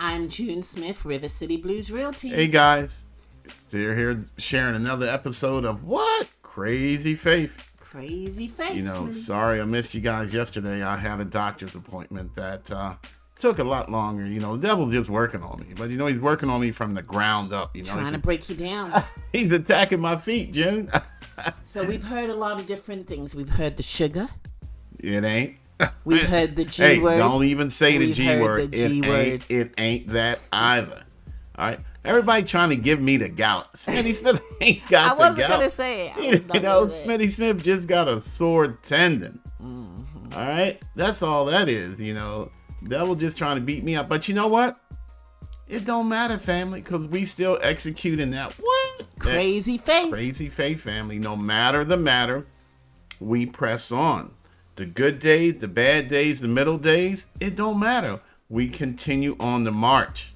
I'm June Smith, River City Blues Realty. Hey guys, still here sharing another episode of what? Crazy Faith. Crazy Faith. You know, sorry I missed you guys yesterday. I had a doctor's appointment that took a lot longer. You know, the devil's just working on me. But, you know, he's working on me from the ground up. You know, trying to break you down. He's attacking my feet, June. So we've heard a lot of different things. We've heard the sugar. It ain't. We've heard the G word. Don't even say the G word. The G word. It ain't that either. All right. Everybody trying to give me the gout. Smitty Smith ain't got the gout. I wasn't going to say it. You know, Smitty Smith just got a sore tendon. Mm-hmm. All right. That's all that is. You know, devil just trying to beat me up. But you know what? It don't matter, family, because we still executing that what? Crazy faith. Crazy faith, family. No matter the matter, we press on. The good days, the bad days, the middle days, it don't matter. We continue on the march.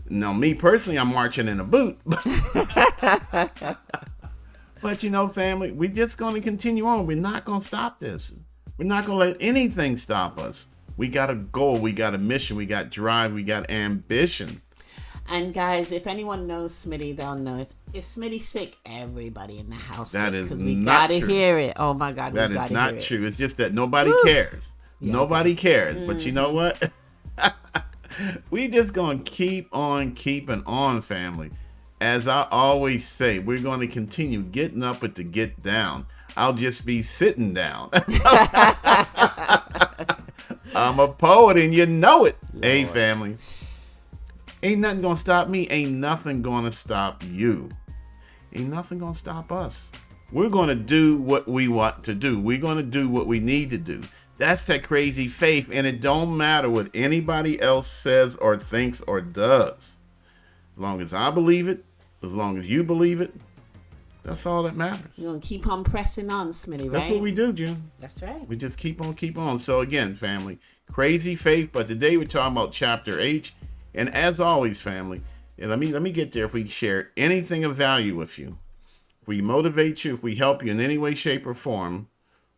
Now, me personally, I'm marching in a boot. But, you know, family, we're just going to continue on. We're not going to stop this. We're not going to let anything stop us. We got a goal. We got a mission. We got drive. We got ambition. And, guys, if anyone knows Smitty, they'll know. If Smitty's sick, everybody in the house that sick. Because we got to hear it. Oh, my God. That is not true. It's just that nobody cares. Yeah, nobody cares. Mm. But you know what? We just going to keep on keeping on, family. As I always say, we're going to continue getting up with the get down. I'll just be sitting down. I'm a poet and you know it. Lord. Hey, family. Ain't nothing going to stop me. Ain't nothing going to stop you. Ain't nothing going to stop us. We're going to do what we want to do. We're going to do what we need to do. That's that crazy faith, and it don't matter what anybody else says or thinks or does. As long as I believe it, as long as you believe it, that's all that matters. You're going to keep on pressing on, Smitty, right? That's what we do, June. That's right. We just keep on. So again, family, crazy faith, but today we're talking about chapter H. And as always, family, and let me get there. If we share anything of value with you, if we motivate you, if we help you in any way, shape, or form,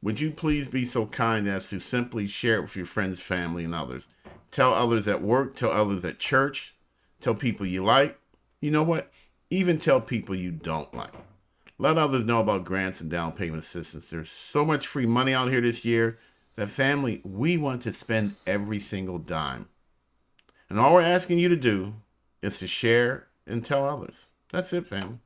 would you please be so kind as to simply share it with your friends, family, and others? Tell others at work, tell others at church, tell people you like. You know what? Even tell people you don't like. Let others know about grants and down payment assistance. There's so much free money out here this year that, family, we want to spend every single dime. And all we're asking you to do is to share and tell others. That's it, family.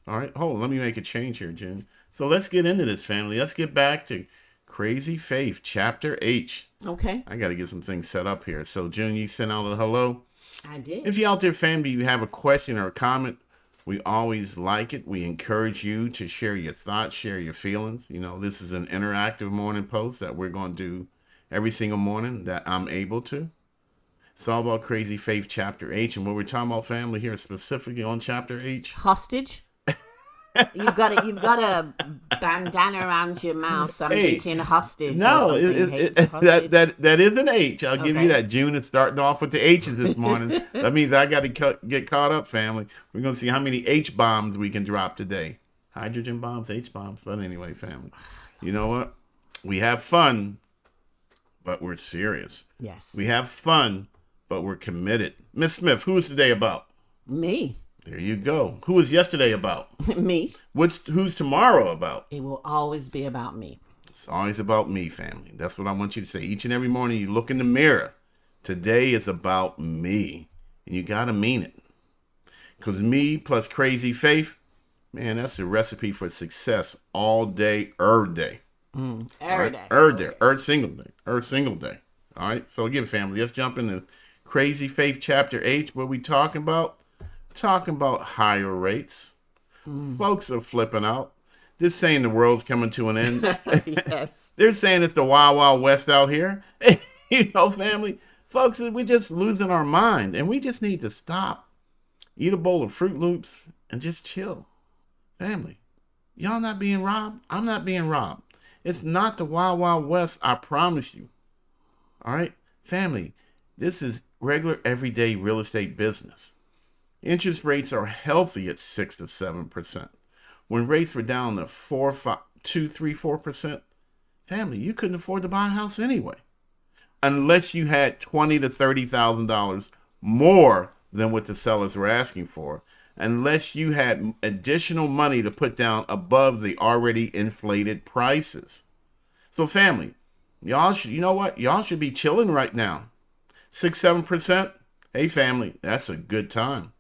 All right. Hold on. Let me make a change here, June. So let's get into this, family. Let's get back to Crazy Faith, Chapter H. Okay. I got to get some things set up here. So, June, you sent out a hello. I did. If you're out there, family, you have a question or a comment, we always like it. We encourage you to share your thoughts, share your feelings. You know, this is an interactive morning post that we're going to do every single morning that I'm able to. It's all about Crazy Faith, Chapter H. And what we're talking about, family, here specifically on Chapter H. Hostage. You've got a bandana around your mouth, so I'm thinking hostage. No, that is an H. I'll give you that. June is starting off with the H's this morning. That means I got to get caught up, family. We're going to see how many H bombs we can drop today. Hydrogen bombs, H bombs. But anyway, family, you know what? We have fun, but we're serious. Yes. We have fun, but we're committed. Miss Smith, who is today about? Me. There you go. Who was yesterday about? Me. Who's tomorrow about? It will always be about me. It's always about me, family. That's what I want you to say. Each and every morning you look in the mirror. Today is about me. And you got to mean it. Because me plus crazy faith, man, that's a recipe for success all day, every day. Every day. Every single day. All right? So again, family, let's jump into Crazy Faith Chapter H. What we talking about? Talking about higher rates. Folks are flipping out. They're saying the world's coming to an end. Yes. They're saying it's the Wild Wild West out here. You know, family, folks, we're just losing our mind. And we just need to stop, eat a bowl of Fruit Loops, and just chill. Family, y'all not being robbed? I'm not being robbed. It's not the Wild Wild West, I promise you. All right? Family, this is regular, everyday real estate business. Interest rates are healthy at 6 to 7%. When rates were down to 4%, family, you couldn't afford to buy a house anyway, unless you had $20,000 to $30,000 more than what the sellers were asking for, unless you had additional money to put down above the already inflated prices. So family, y'all should, you know what? Y'all should be chilling right now. 6-7%. Hey family, that's a good time.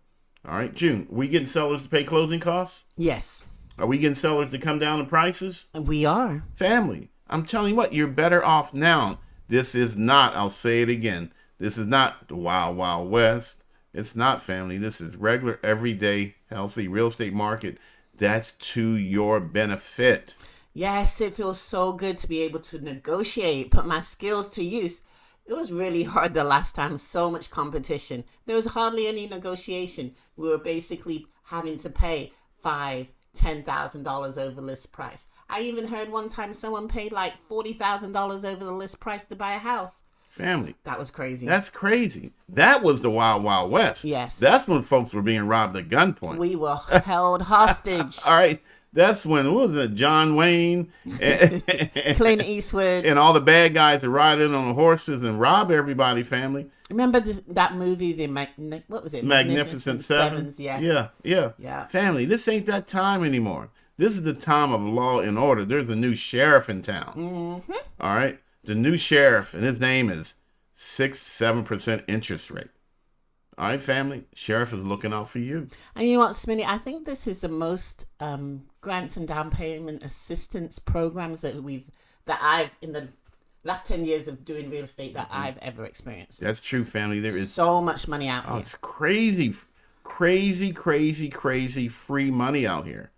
All right, June, we getting sellers to pay closing costs? Yes. Are we getting sellers to come down in prices? We are. Family, I'm telling you what, you're better off now. This is not, I'll say it again, this is not the Wild Wild West. It's not, family. This is regular, everyday, healthy real estate market. That's to your benefit. Yes, it feels so good to be able to negotiate, put my skills to use. It was really hard the last time, so much competition. There was hardly any negotiation. We were basically having to pay $5,000, $10,000 over list price. I even heard one time someone paid like $40,000 over the list price to buy a house. Family. That was crazy. That's crazy. That was the Wild Wild West. Yes. That's when folks were being robbed at gunpoint. We were held hostage. All right. That's when, what was it, John Wayne? Clint Eastwood. And all the bad guys that ride in on the horses and rob everybody, family. Remember that movie, what was it? Magnificent Sevens? Yes. Yeah. Family, this ain't that time anymore. This is the time of law and order. There's a new sheriff in town. Mm-hmm. All right? The new sheriff, and his name is 6-7% interest rate. All right, family, sheriff is looking out for you. And you know what, Smitty? I think this is the most grants and down payment assistance programs that I've in the last 10 years of doing real estate that I've ever experienced. That's true, family. There is so much money out here. It's crazy free money out here.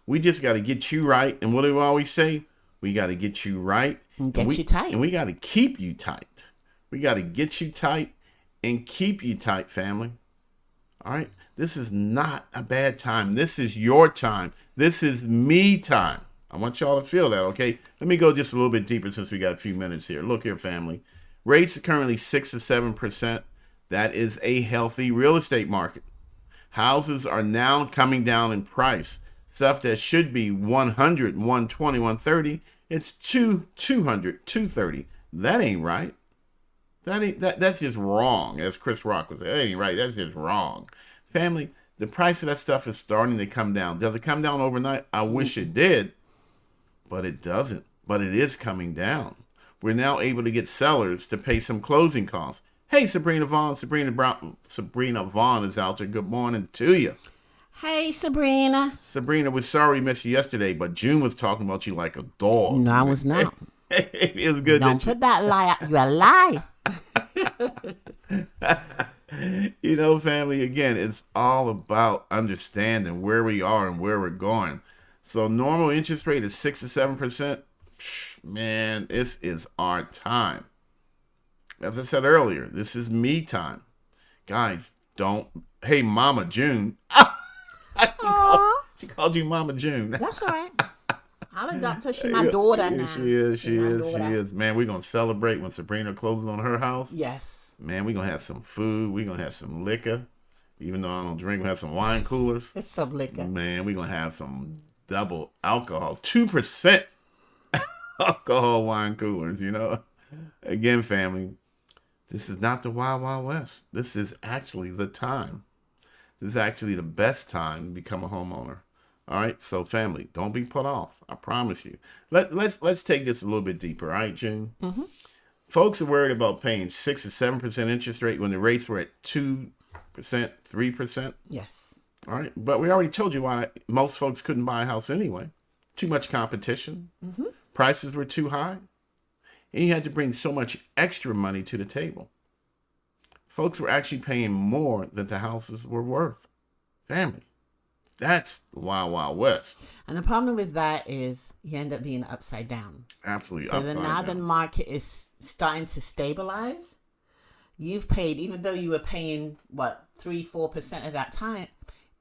We just got to get you right. And what do we always say? We got to get you right. And get you tight. And we got to keep you tight. We got to get you tight and keep you tight, family. All right? This is not a bad time. This is your time. This is me time. I want y'all to feel that, okay? Let me go just a little bit deeper since we got a few minutes here. Look here, family. Rates are currently 6 to 7%. That is a healthy real estate market. Houses are now coming down in price. Stuff that should be 100, 120, 130, it's 200, 230. That ain't right. That's just wrong, as Chris Rock would say. That ain't right. That's just wrong. Family, the price of that stuff is starting to come down. Does it come down overnight? I wish it did, but it doesn't. But it is coming down. We're now able to get sellers to pay some closing costs. Hey, Sabrina Vaughn. Sabrina Vaughn is out there. Good morning to you. Hey, Sabrina. Sabrina, we're sorry we missed you yesterday, but June was talking about you like a dog. No, I was not. It was good. Don't put that lie out. You're a lie. You know, family, again, it's all about understanding where we are and where we're going. So normal interest rate is 6 to 7%. Man, this is our time. As I said earlier, this is me time. Guys, don't. Hey, Mama June. She called you Mama June. That's all right. I'll adopt her. She's my daughter now. She is. Man, we're going to celebrate when Sabrina closes on her house. Yes. Man, we're going to have some food. We're going to have some liquor. Even though I don't drink, we're going to have some wine coolers. Some liquor. Man, we're going to have some double alcohol. 2% alcohol wine coolers, you know. Again, family, this is not the Wild Wild West. This is actually the time. This is actually the best time to become a homeowner. All right, so family, don't be put off. I promise you. Let's take this a little bit deeper. All right, June. Mm-hmm. Folks are worried about paying 6 or 7% interest rate when the rates were at 2%, 3%. Yes. All right, but we already told you why most folks couldn't buy a house anyway. Too much competition. Mm-hmm. Prices were too high, and you had to bring so much extra money to the table. Folks were actually paying more than the houses were worth. Family. That's the Wild Wild West. And the problem with that is you end up being upside down. Absolutely so upside down. So now the market is starting to stabilize. You've paid, even though you were paying, 3-4% of that time,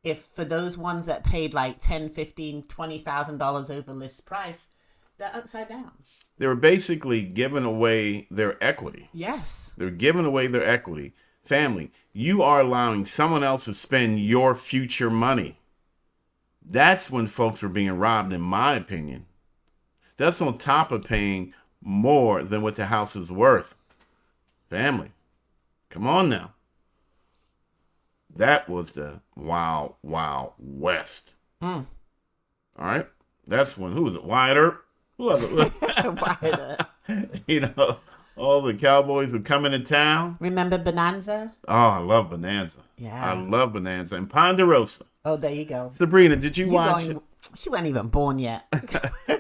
if for those ones that paid like $10,000, $15,000, $20,000 over list price, they're upside down. They were basically giving away their equity. Yes. They're giving away their equity. Family, you are allowing someone else to spend your future money. That's when folks were being robbed, in my opinion. That's on top of paying more than what the house is worth. Family, come on now. That was the Wild Wild West. All right. That's when, who was it? Wyatt Earp? Who was it? You know, all the cowboys would come into town. Remember Bonanza? Oh, I love Bonanza. Yeah. I love Bonanza. And Ponderosa. Oh, there you go. Sabrina, did you watch it? She wasn't even born yet.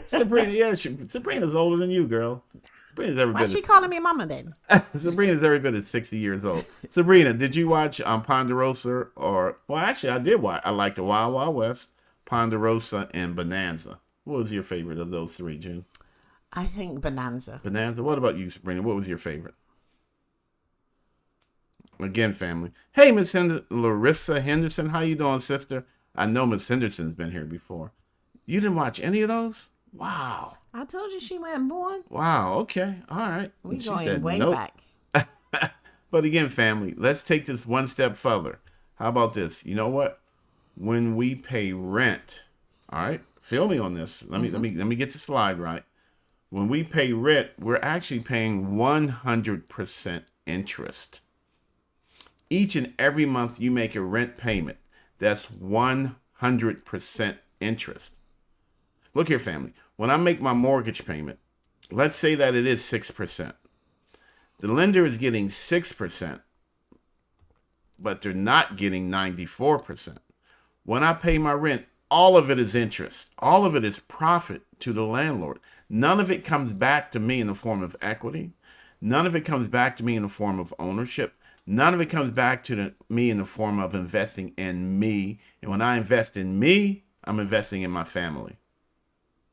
Sabrina, yeah, Sabrina's older than you, girl. Sabrina's every Why bit is she of, calling me mama then? Sabrina's every bit of 60 years old. Sabrina, did you watch Ponderosa or, well, actually, I did watch. I liked the Wild Wild West, Ponderosa, and Bonanza. What was your favorite of those three, June? I think Bonanza. Bonanza. What about you, Sabrina? What was your favorite? Again, family. Hey, Miss Larissa Henderson. How you doing, sister? I know Miss Henderson's been here before. You didn't watch any of those? Wow. I told you she wasn't born. Wow. Okay. All right. We And she going said way nope. back. But again, family, let's take this one step further. How about this? You know what? When we pay rent, all right, feel me on this. Let me get the slide right. When we pay rent, we're actually paying 100% interest. Each and every month you make a rent payment, that's 100% interest. Look here, family. When I make my mortgage payment, let's say that it is 6%. The lender is getting 6%, but they're not getting 94%. When I pay my rent, all of it is interest. All of it is profit to the landlord. None of it comes back to me in the form of equity. None of it comes back to me in the form of ownership. None of it comes back to me in the form of investing in me. And when I invest in me, I'm investing in my family.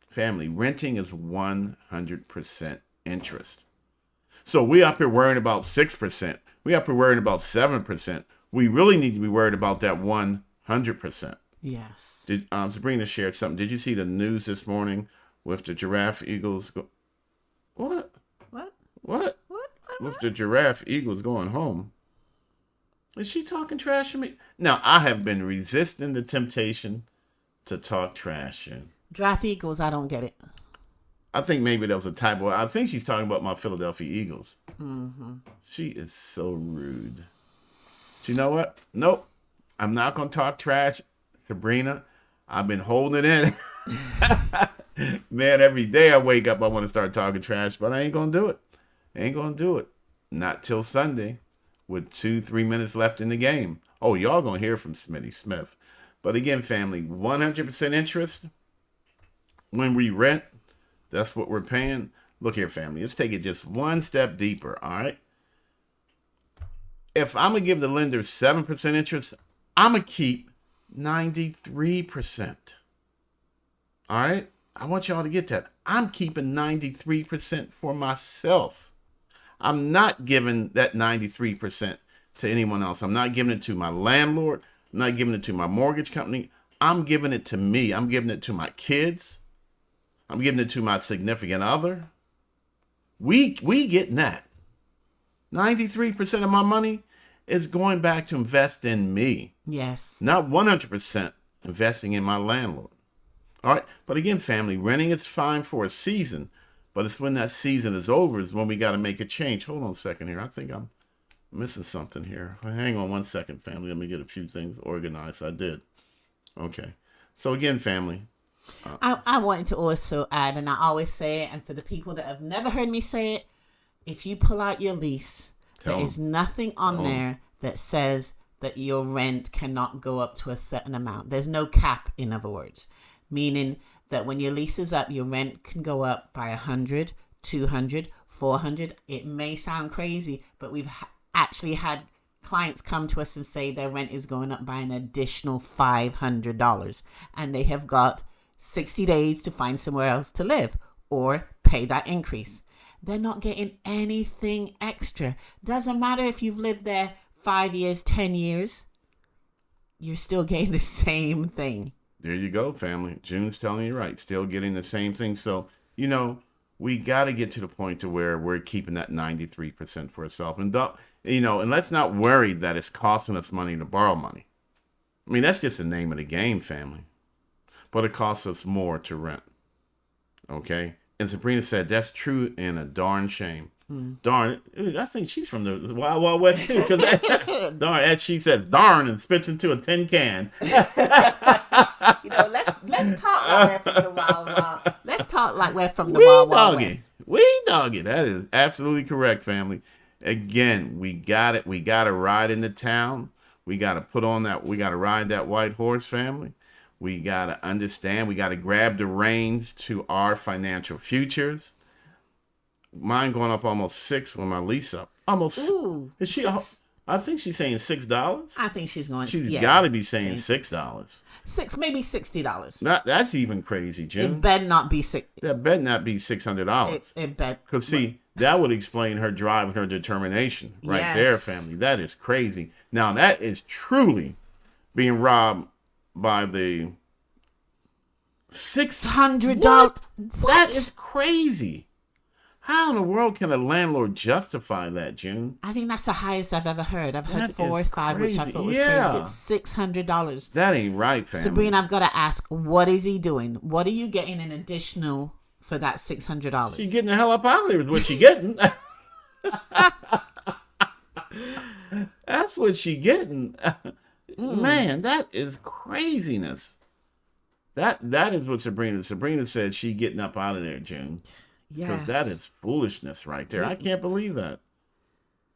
Family, renting is 100% interest. So we up here worrying about 6%. We up here worrying about 7%. We really need to be worried about that 100%. Yes. Did Sabrina shared something? Did you see the news this morning with the giraffe eagles? What? With the giraffe eagles going home? Is she talking trash to me? Now, I have been resisting the temptation to talk trash. And Draft Eagles, I don't get it. I think maybe that was a typo. I think she's talking about my Philadelphia Eagles. Mm-hmm. She is so rude. But you know what? Nope. I'm not going to talk trash, Sabrina. I've been holding it in. Man, every day I wake up, I want to start talking trash, but I ain't going to do it. Ain't going to do it. Not till Sunday with 2-3 minutes left in the game. Oh, y'all going to hear from Smitty Smith. But again, family, 100% interest. When we rent, that's what we're paying. Look here, family. Let's take it just one step deeper, all right? If I'm going to give the lender 7% interest, I'm going to keep 93%. All right? I want y'all to get that. I'm keeping 93% for myself. I'm not giving that 93% to anyone else. I'm not giving it to my landlord. I'm not giving it to my mortgage company. I'm giving it to me. I'm giving it to my kids. I'm giving it to my significant other. We getting that. 93% of my money is going back to invest in me. Yes. Not 100% investing in my landlord. All right. But again, family, renting is fine for a season, but it's when that season is over is when we got to make a change. Hold on a second here. I think I'm missing something here. Hang on one second, family. Let me get a few things organized. I did. Okay. So again, family. I wanted to also add, and I always say it, and for the people that have never heard me say it, if you pull out your lease, there is nothing on there that says that your rent cannot go up to a certain amount. There's no cap, in other words, meaning that when your lease is up, your rent can go up by 100, 200, 400. It may sound crazy, but we've actually had clients come to us and say their rent is going up by an additional $500, and they have got 60 days to find somewhere else to live or pay that increase. They're not getting anything extra. Doesn't matter if you've lived there 5 years, 10 years, you're still getting the same thing. There you go, family. June's telling you right. Still getting the same thing. So, you know, we got to get to the point to where we're keeping that 93% for ourselves. And, and let's not worry that it's costing us money to borrow money. I mean, that's just the name of the game, family. But it costs us more to rent. Okay? And Sabrina said, that's true and a darn shame. Darn, I think she's from the Wild Wild West too. Cause darn, as she says, darn, and spits into a tin can. Let's talk like we're from the Wild. Let's talk like we're from the Wild West. We doggy. That is absolutely correct, family. Again, we got it. We got to ride into town. We got to put on that. We got to ride that white horse, family. We got to understand. We got to grab the reins to our financial futures. Mine going up almost $6 with my lease up. Almost. Ooh, Is she? I think she's saying $6. I think she's going. She's got to be saying $6. Maybe $60. That's even crazy, Jim. It better not be $6. That better not be $600. It bet. Because see, that would explain her drive and her determination right there, family. That is crazy. Now that is truly being robbed by the $600. That is crazy. How in the world can a landlord justify that, June? I think that's the highest I've ever heard. I've heard That 4 or is 5, which I crazy. thought was Yeah. crazy. But $600. That ain't right, family. Sabrina, I've got to ask, what is he doing? What are you getting in additional for that $600? She's getting the hell up out of there is what she getting. That's what she getting. Man, that is craziness. That is what Sabrina said she getting up out of there, June. Yes. Because that is foolishness right there. I can't believe that.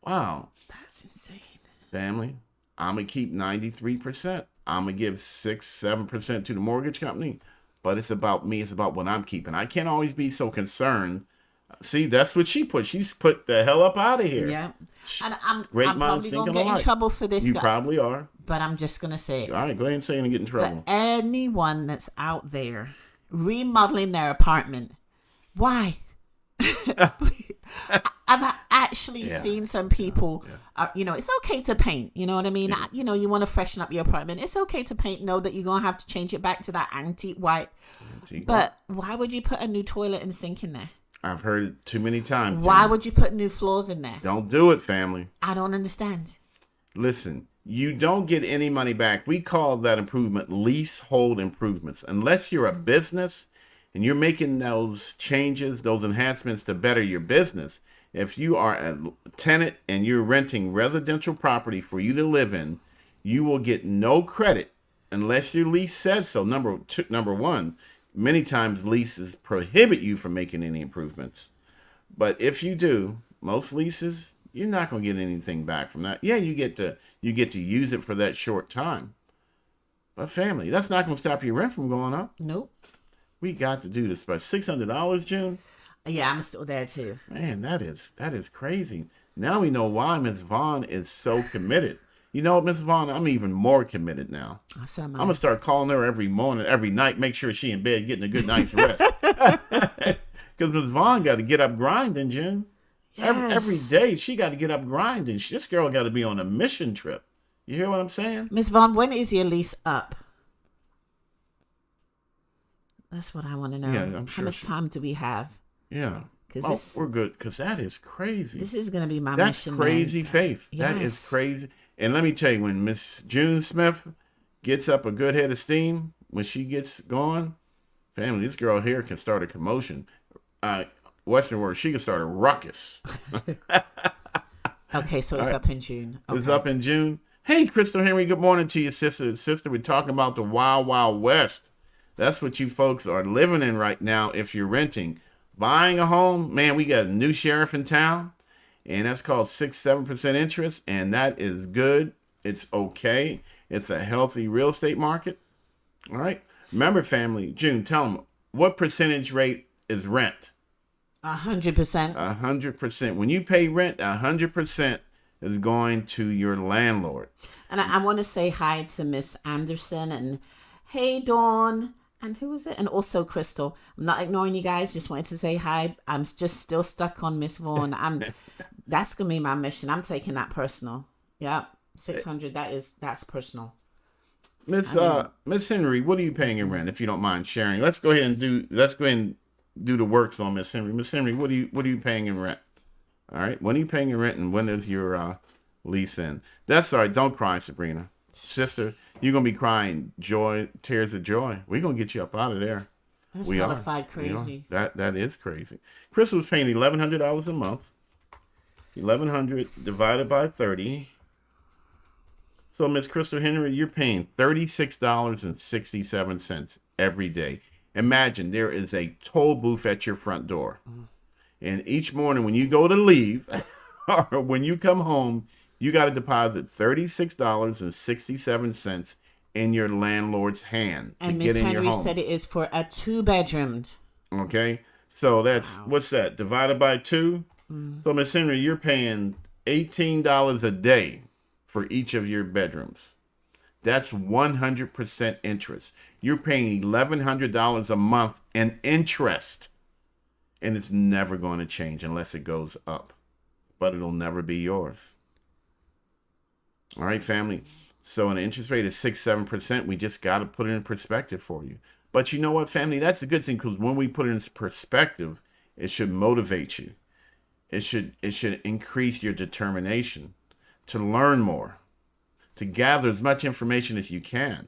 Wow. That's insane. Family, I'm going to keep 93%. I'm going to give 6-7% to the mortgage company. But it's about me. It's about what I'm keeping. I can't always be so concerned. See, that's what she put. She's put the hell up out of here. Yeah. And I'm Great probably going to get in trouble for this You guy. probably are. But I'm just going to say it. All right, go ahead and say it and get in trouble. For anyone that's out there remodeling their apartment, why? I've actually seen some people, it's okay to paint. You know what I mean? Yeah. You want to freshen up your apartment. It's okay to paint. Know that you're going to have to change it back to that antique white. But why would you put a new toilet and sink in there? I've heard it too many times. Why would you put new floors in there? Don't do it, family. I don't understand. Listen, you don't get any money back. We call that improvement leasehold improvements. Unless you're a business and you're making those changes, those enhancements to better your business. If you are a tenant and you're renting residential property for you to live in, you will get no credit unless your lease says so. Number one, many times leases prohibit you from making any improvements. But if you do, most leases, you're not going to get anything back from that. Yeah, you get to use it for that short time. But family, that's not going to stop your rent from going up. Nope. We got to do this. But $600, June? Yeah, I'm still there too. Man, that is crazy. Now we know why Miss Vaughn is so committed. You know what, Miss Vaughn? I'm even more committed now. I'm going to start calling her every morning, every night, make sure she in bed getting a good night's rest. Because Miss Vaughn got to get up grinding, June. Yes. Every day she got to get up grinding. This girl got to be on a mission trip. You hear what I'm saying? Miss Vaughn, when is your lease up? That's what I want to know. Yeah, I'm sure. How much time do we have? Yeah. We're good. Because that is crazy. This is going to be my mission. That's crazy, man. Faith. Yes. That is crazy. And let me tell you, when Miss June Smith gets up a good head of steam, when she gets going, family, this girl here can start a commotion. Western word, she can start a ruckus. Okay, so it's up in June. Okay. It's up in June. Hey, Crystal Henry, good morning to you, sister. We're talking about the Wild Wild West. That's what you folks are living in right now if you're renting. Buying a home, man, we got a new sheriff in town, and that's called 6-7% interest, and that is good. It's okay. It's a healthy real estate market. All right. Remember, family, June, tell them, what percentage rate is rent? 100%. 100%. When you pay rent, 100% is going to your landlord. And I want to say hi to Miss Anderson and hey, Dawn. And who is it? And also Crystal. I'm not ignoring you guys. Just wanted to say hi. I'm just still stuck on Miss Vaughn. That's gonna be my mission. I'm taking that personal. Yeah, 600. That's personal. Miss Henry, what are you paying in rent? If you don't mind sharing, let's go ahead and do the works on Miss Henry. Miss Henry, what are you paying in rent? All right, when are you paying in rent, and when is your lease in? That's all right. Don't cry, Sabrina. Sister, you're going to be crying tears of joy. We're going to get you up out of there. That's crazy. That is crazy. Crystal's paying $1,100 a month. 1100 divided by 30. So, Miss Crystal Henry, you're paying $36.67 every day. Imagine there is a toll booth at your front door. And each morning when you go to leave or when you come home, you got to deposit $36.67 in your landlord's hand to And get Miss in your Henry home. said it is for a 2-bedroomed. Okay. So that's, what's that? Divided by 2? So, Miss Henry, you're paying $18 a day for each of your bedrooms. That's 100% interest. You're paying $1,100 a month in interest. And it's never going to change unless it goes up. But it'll never be yours. All right, family. So an interest rate is 6-7%. We just got to put it in perspective for you. But you know what, family? That's a good thing, because when we put it in perspective, it should motivate you. It should increase your determination to learn more, to gather as much information as you can,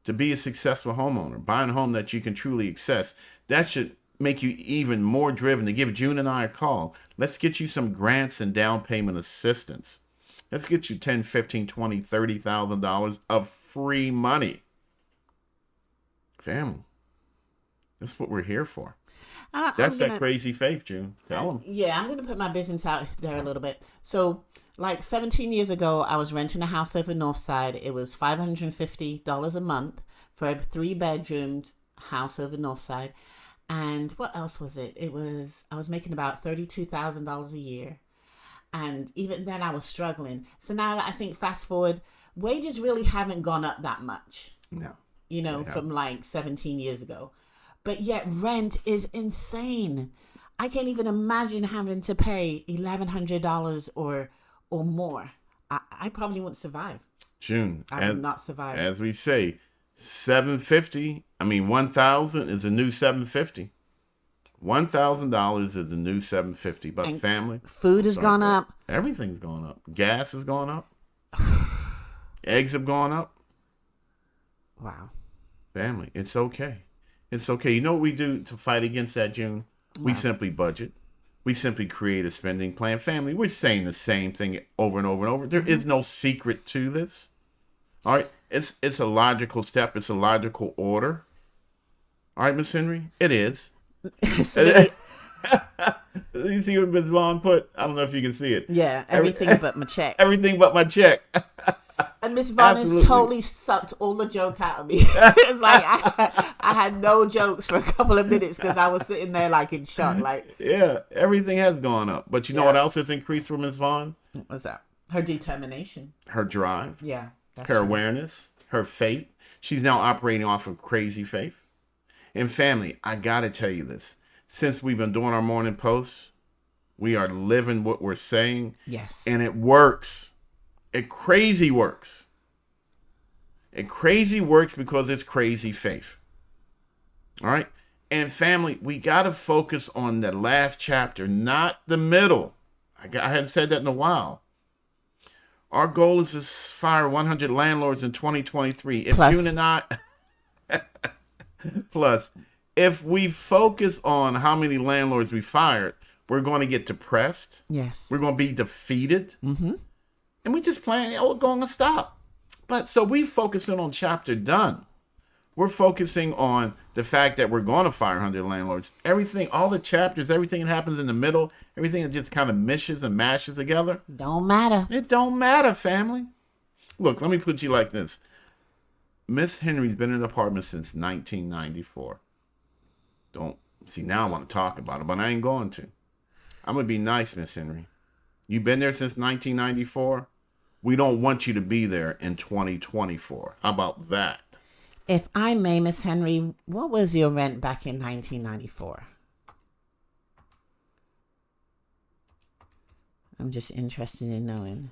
to be a successful homeowner, buying a home that you can truly access. That should make you even more driven to give June and I a call. Let's get you some grants and down payment assistance. Let's get you $10, $15, $20, $30,000 of free money. Family, that's what we're here for. That's that crazy faith, June. Tell them. Yeah, I'm going to put my business out there a little bit. So, like 17 years ago, I was renting a house over Northside. It was $550 a month for a 3-bedroomed house over Northside. And what else was it? I was making about $32,000 a year. And even then I was struggling. So now I think fast forward, wages really haven't gone up that much. No. From like 17 years ago. But yet rent is insane. I can't even imagine having to pay $1,100 or more. I probably wouldn't survive. June. I would not survive. As we say, $1,000 is a new $750. $1,000 is the new $750. But family, food has gone up. Everything's going up. Gas has gone up. Eggs have gone up. Wow. Family, it's okay. It's okay. You know what we do to fight against that, June? Wow. We simply budget. We simply create a spending plan. Family, we're saying the same thing over and over and over. There is no secret to this. All right? It's a logical step. It's a logical order. All right, Miss Henry? It is. You see what Ms. Vaughn put? I don't know if you can see it. Yeah, everything but my check. Everything but my check. And Miss Vaughn has totally sucked all the joke out of me. It's like I had no jokes for a couple of minutes because I was sitting there like in shock. Like, yeah, everything has gone up. But you know what else has increased for Ms. Vaughn? What's that? Her determination. Her drive. Yeah. Her awareness. Her faith. She's now operating off of crazy faith. And family, I got to tell you this. Since we've been doing our morning posts, we are living what we're saying. Yes. And it works. It crazy works. It crazy works because it's crazy faith. All right? And family, we got to focus on the last chapter, not the middle. I hadn't said that in a while. Our goal is to fire 100 landlords in 2023. If June and I... Plus, if we focus on how many landlords we fired, we're going to get depressed. Yes. We're going to be defeated. Mm-hmm. And we just plan, we're going to stop. But so we focusing on chapter done. We're focusing on the fact that we're going to fire 100 landlords. Everything, all the chapters, everything that happens in the middle, everything that just kind of mishes and mashes together. Don't matter. It don't matter, family. Look, let me put you like this. Miss Henry's been in the apartment since 1994. Don't see, now I want to talk about it, but I ain't going to. I'm going to be nice, Miss Henry. You've been there since 1994. We don't want you to be there in 2024. How about that? If I may, Miss Henry, what was your rent back in 1994? I'm just interested in knowing.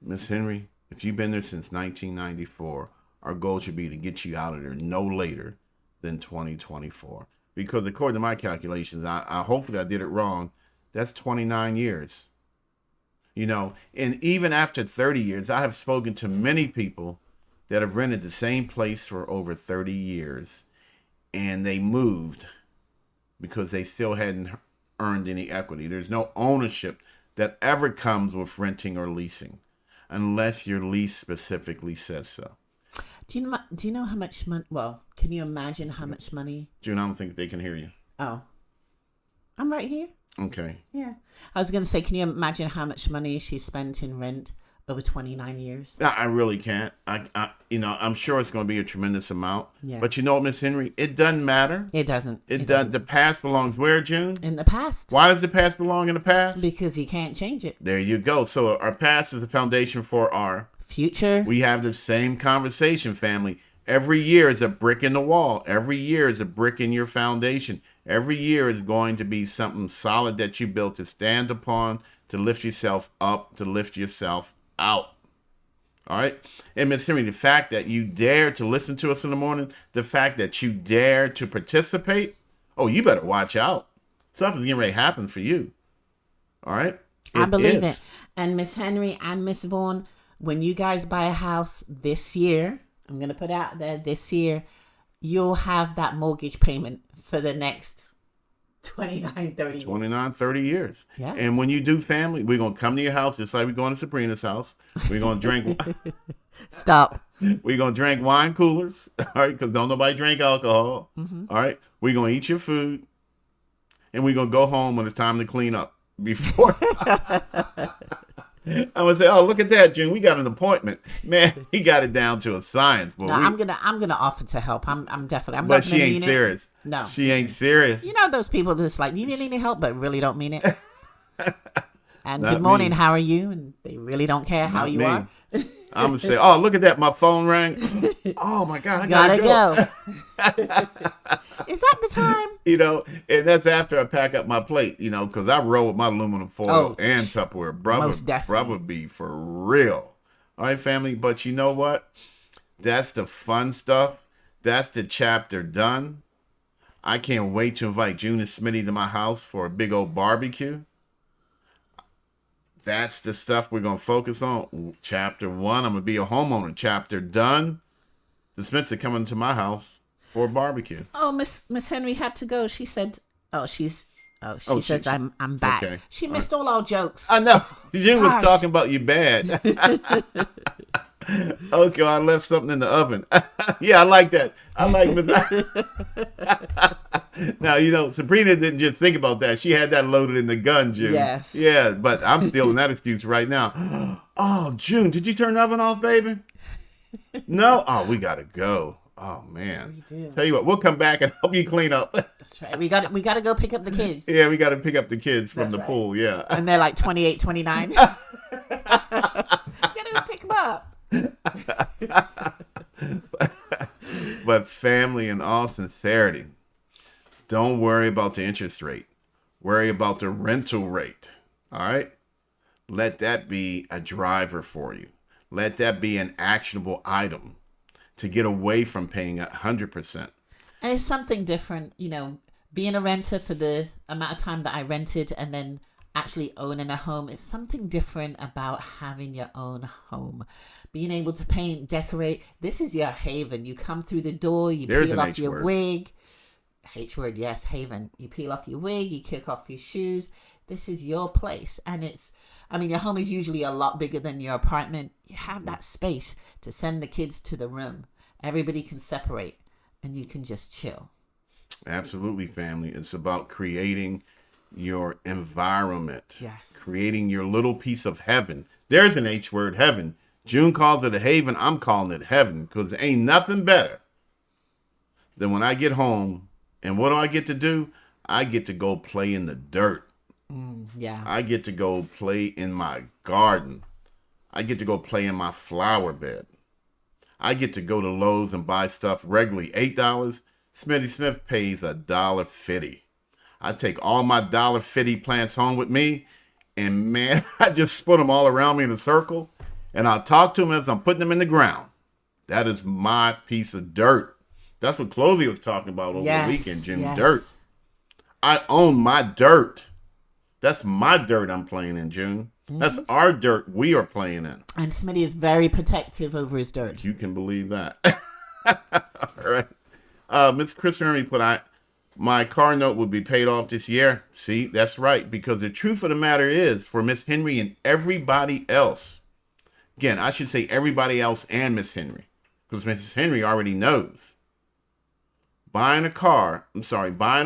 Miss Henry, if you've been there since 1994, our goal should be to get you out of there no later than 2024. Because according to my calculations, I hopefully I did it wrong. That's 29 years. You know, and even after 30 years, I have spoken to many people that have rented the same place for over 30 years, and they moved because they still hadn't earned any equity. There's no ownership that ever comes with renting or leasing unless your lease specifically says so. Do you know how much money? Well, can you imagine how much money? June, I don't think they can hear you. Oh, I'm right here. Okay. Yeah. I was going to say, can you imagine how much money she spent in rent over 29 years? I really can't. I'm sure it's going to be a tremendous amount. Yeah. But you know what, Miss Henry? It doesn't matter. It doesn't. It doesn't. The past belongs where, June? In the past. Why does the past belong in the past? Because you can't change it. There you go. So our past is the foundation for our future. We have the same conversation, family. Every year is a brick in the wall. Every year is a brick in your foundation. Every year is going to be something solid that you built to stand upon, to lift yourself up, to lift yourself out. All right? And Miss Henry, the fact that you dare to listen to us in the morning, the fact that you dare to participate, oh, you better watch out. Something's getting ready to happen for you. All right? I believe it. And Miss Henry and Miss Vaughn, when you guys buy a house this year, I'm going to put out there this year, you'll have that mortgage payment for the next 29, 30 years. Yeah. And when you do, family, we're going to come to your house just like we're going to Sabrina's house. We're going to drink. Stop. We're going to drink wine coolers. All right. Because don't nobody drink alcohol. Mm-hmm. All right. We're going to eat your food. And we're going to go home when it's time to clean up. Before. I'm gonna say, oh, look at that, June. We got an appointment. Man, he got it down to a science. No, I'm gonna offer to help. I'm definitely. But she ain't serious. No, she ain't serious. You know those people that's like, you need any help, but really don't mean it. And Not good morning, me. how are you? And they really don't care how Not you me. are. I'm gonna say, oh, look at that, my phone rang. Oh my God, I gotta go. Is that the time? You know, and that's after I pack up my plate. You know, because I roll with my aluminum foil and Tupperware. Most definitely. Brother be for real. All right, family. But you know what? That's the fun stuff. That's the chapter done. I can't wait to invite June and Smitty to my house for a big old barbecue. That's the stuff we're going to focus on. Chapter 1, I'm going to be a homeowner. Chapter done. The Smiths are coming to my house for a barbecue. Oh, Miss Henry had to go. She said, she says I'm back. Okay. She missed all our jokes. I know. June was talking about you bad. Okay, I left something in the oven. Yeah, I like that. I like Now, you know, Sabrina didn't just think about that. She had that loaded in the gun, June. Yes. Yeah, but I'm stealing that excuse right now. Oh, June, did you turn the oven off, baby? No? Oh, we got to go. Oh, man. We do. Tell you what, we'll come back and help you clean up. That's right. We got to go pick up the kids. Yeah, we got to pick up the kids from That's the right. pool, yeah. And they're like 28, 29. Gotta go pick them up. But family, in all sincerity, don't worry about the interest rate. Worry about the rental rate. All right? Let that be a driver for you. Let that be an actionable item to get away from paying 100%. And it's something different, you know, being a renter for the amount of time that I rented and then actually owning a home. It's something different about having your own home. Being able to paint, decorate. This is your haven. You come through the door, you peel off your wig. H word, yes, haven. You peel off your wig, you kick off your shoes. This is your place. And your home is usually a lot bigger than your apartment. You have that space to send the kids to the room. Everybody can separate and you can just chill. Absolutely, family. It's about creating your environment. Yes. Creating your little piece of heaven. There's an H word, heaven. June calls it a haven. I'm calling it heaven because there ain't nothing better than when I get home. And what do I get to do? I get to go play in the dirt. Yeah. I get to go play in my garden. I get to go play in my flower bed. I get to go to Lowe's and buy stuff regularly $8. Smitty Smith pays $1.50. I take all my $1.50 plants home with me, and man, I just put them all around me in a circle, and I'll talk to them as I'm putting them in the ground. That is my piece of dirt. That's what Chloe was talking about over the weekend, June. Yes. Dirt. I own my dirt. That's my dirt I'm playing in, June. That's our dirt we are playing in. And Smitty is very protective over his dirt. You can believe that. All right. Miss Chris Henry put, my car note would be paid off this year. See, that's right. Because the truth of the matter is, for Miss Henry and everybody else, again, I should say everybody else and Miss Henry, because Mrs. Henry already knows. Buying a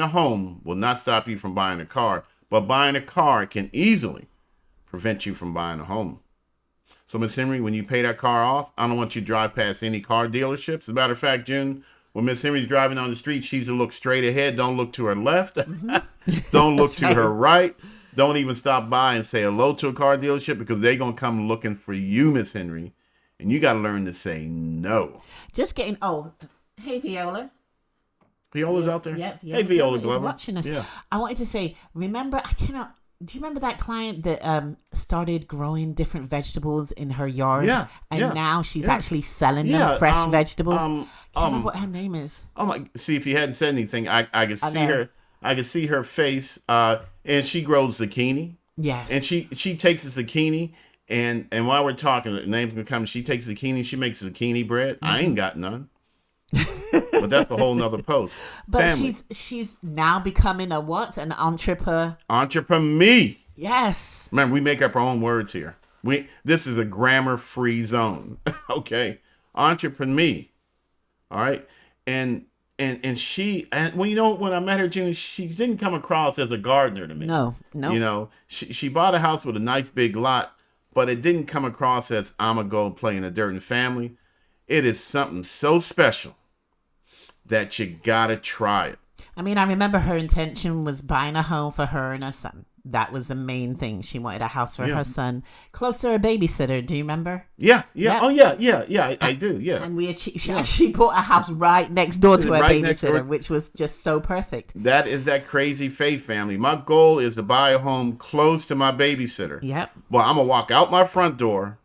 home will not stop you from buying a car, but buying a car can easily prevent you from buying a home. So, Miss Henry, when you pay that car off, I don't want you to drive past any car dealerships. As a matter of fact, June, when Miss Henry's driving on the street, she's to look straight ahead. Don't look to her left. Don't look to her right. Don't even stop by and say hello to a car dealership, because they're going to come looking for you, Miss Henry. And you got to learn to say no. Just getting, hey, Viola. Viola's out there? Yeah, Hey, Viola is Glover. watching us. Yeah. I wanted to say, do you remember that client that started growing different vegetables in her yard? Yeah. And now she's actually selling them fresh vegetables. I can't remember what her name is. Oh my! See, if you hadn't said anything, I could see her. I could see her face. And she grows zucchini. Yes. And she takes the zucchini, and while we're talking, the name's gonna come. She takes zucchini. She makes zucchini bread. I ain't got none. But that's a whole nother post. But Family. she's now becoming a what? An entrepreneur. Entrepreneur. Yes. Remember, we make up our own words here. This is a grammar-free zone. Okay. Entrepreneur. All right. And when I met her, June, she didn't come across as a gardener to me. No. You know, she bought a house with a nice big lot, but it didn't come across as I'm going to go play in the dirt and family. It is something so special that you got to try it. I mean, I remember her intention was buying a home for her and her son. That was the main thing. She wanted a house for her son, close to her babysitter. Do you remember? Yeah. Oh, yeah. I do. Yeah. And she bought a house right next door to her babysitter, which was just so perfect. That is that crazy faith, family. My goal is to buy a home close to my babysitter. Yep. Well, I'm gonna walk out my front door,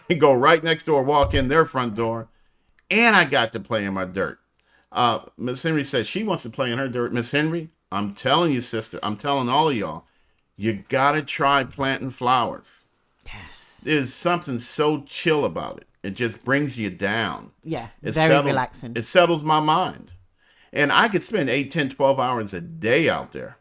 and go right next door, walk in their front door, and I got to play in my dirt. Miss Henry says she wants to play in her dirt. Miss Henry, I'm telling you, sister, I'm telling all of y'all, you gotta try planting flowers. Yes. There's something so chill about it. It just brings you down. Yeah, very relaxing. It settles my mind. And I could spend 8, 10, 12 hours a day out there.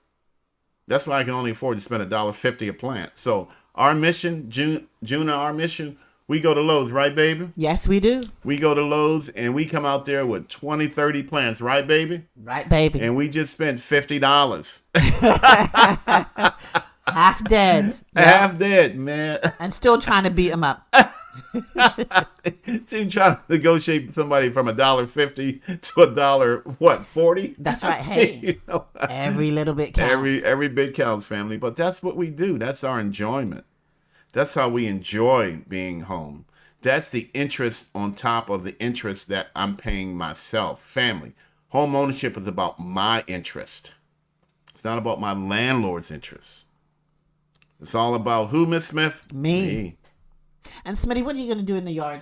That's why I can only afford to spend $1.50 a plant. So our mission, June, our mission, we go to Lowe's, right, baby? Yes, we do. We go to Lowe's and we come out there with 20, 30 plants, right, baby? Right, baby. And we just spent $50. Half dead. Yep. Half dead, man. And still trying to beat them up. She trying to negotiate somebody from $1.50 to $1.40. That's right. Hey, you know, every little bit counts. Every bit counts, family. But that's what we do. That's our enjoyment. That's how we enjoy being home. That's the interest on top of the interest that I'm paying myself. Family. Home ownership is about my interest. It's not about my landlord's interest. It's all about who, Miss Smith? Me. And Smitty, what are you going to do in the yard?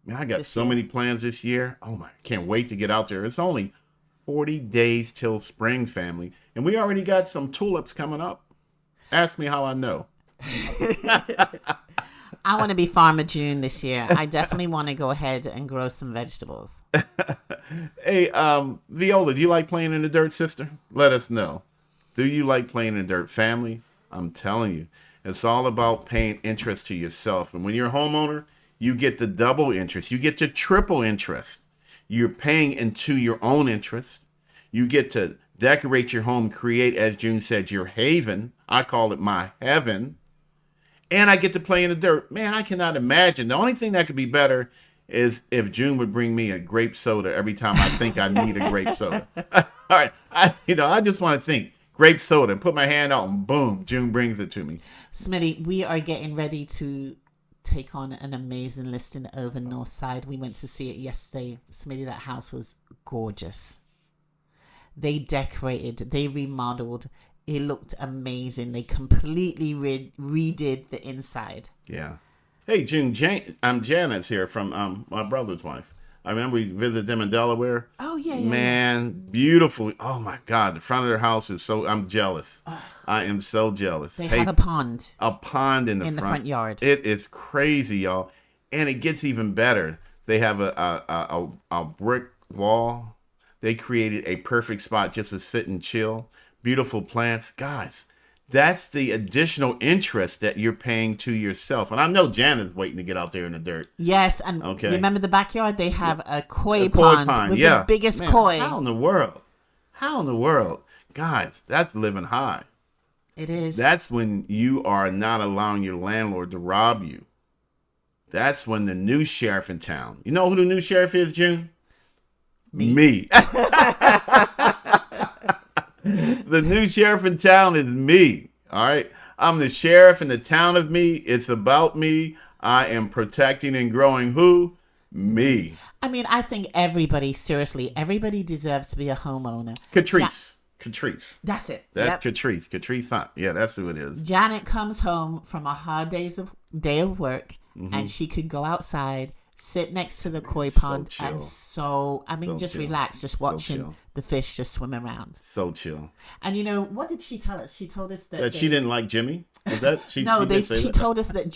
Man, I got so many plans this year. Oh my, can't wait to get out there. It's only 40 days till spring, family. And we already got some tulips coming up. Ask me how I know. I want to be Farmer June this year. I definitely want to go ahead and grow some vegetables. Hey, Viola, do you like playing in the dirt, sister? Let us know. Do you like playing in the dirt, family? I'm telling you, it's all about paying interest to yourself. And when you're a homeowner, you get the double interest. You get the triple interest. You're paying into your own interest. You get to decorate your home, create, as June said, your haven. I call it my heaven. And I get to play in the dirt. Man, I cannot imagine. The only thing that could be better is if June would bring me a grape soda every time I think I need a grape soda. All right. I just want to think grape soda and put my hand out and boom, June brings it to me. Smitty, we are getting ready to take on an amazing listing over North Side. We went to see it yesterday. Smitty, that house was gorgeous. They decorated, they remodeled. It looked amazing. They completely redid the inside. Yeah. Hey, June, I'm Janet's here from my brother's wife. I remember we visited them in Delaware. Oh, yeah. Man, beautiful. Oh, my God. The front of their house is I'm jealous. I am so jealous. They have a pond. A pond in the front yard. It is crazy, y'all. And it gets even better. They have a brick wall They created a perfect spot just to sit and chill. Beautiful plants. Guys, that's the additional interest that you're paying to yourself. And I know Janet's waiting to get out there in the dirt. Yes, and Okay. remember the backyard? They have a koi A koi pond with yeah. the biggest Man, koi. How in the world? How in the world? Guys, that's living high. It is. That's when you are not allowing your landlord to rob you. That's when the new sheriff in town. You know who the new sheriff is, June? Me. The new sheriff in town is me. All right. I'm the sheriff in the town of me. It's about me. I am protecting and growing who? Me. I mean, I think everybody, seriously, everybody deserves to be a homeowner. Catrice. Catrice. That's it. That's Catrice. Catrice Hunt. Yeah, that's who it is. Janet comes home from a hard day of work, Mm-hmm. and she could go outside, sit next to the koi So pond, chill. and just chill. relax, just So watching chill. the fish just swim around. So chill. And you know, what did she tell us? She told us that, That she didn't like Jimmy? Was that she? No, she did say she that? told us that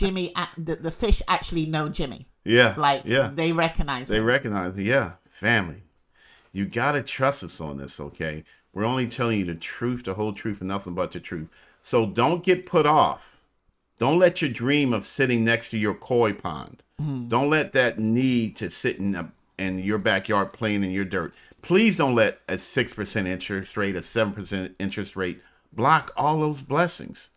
the fish actually know Jimmy. Yeah. Like, yeah. they recognize They him. recognize it. Yeah. Family. You got to trust us on this, okay? We're only telling you the truth, the whole truth, and nothing but the truth. So don't get put off. Don't let your dream of sitting next to your koi pond. Don't let that need to sit in your backyard playing in your dirt. Please don't let a 6% interest rate, a 7% interest rate block all those blessings.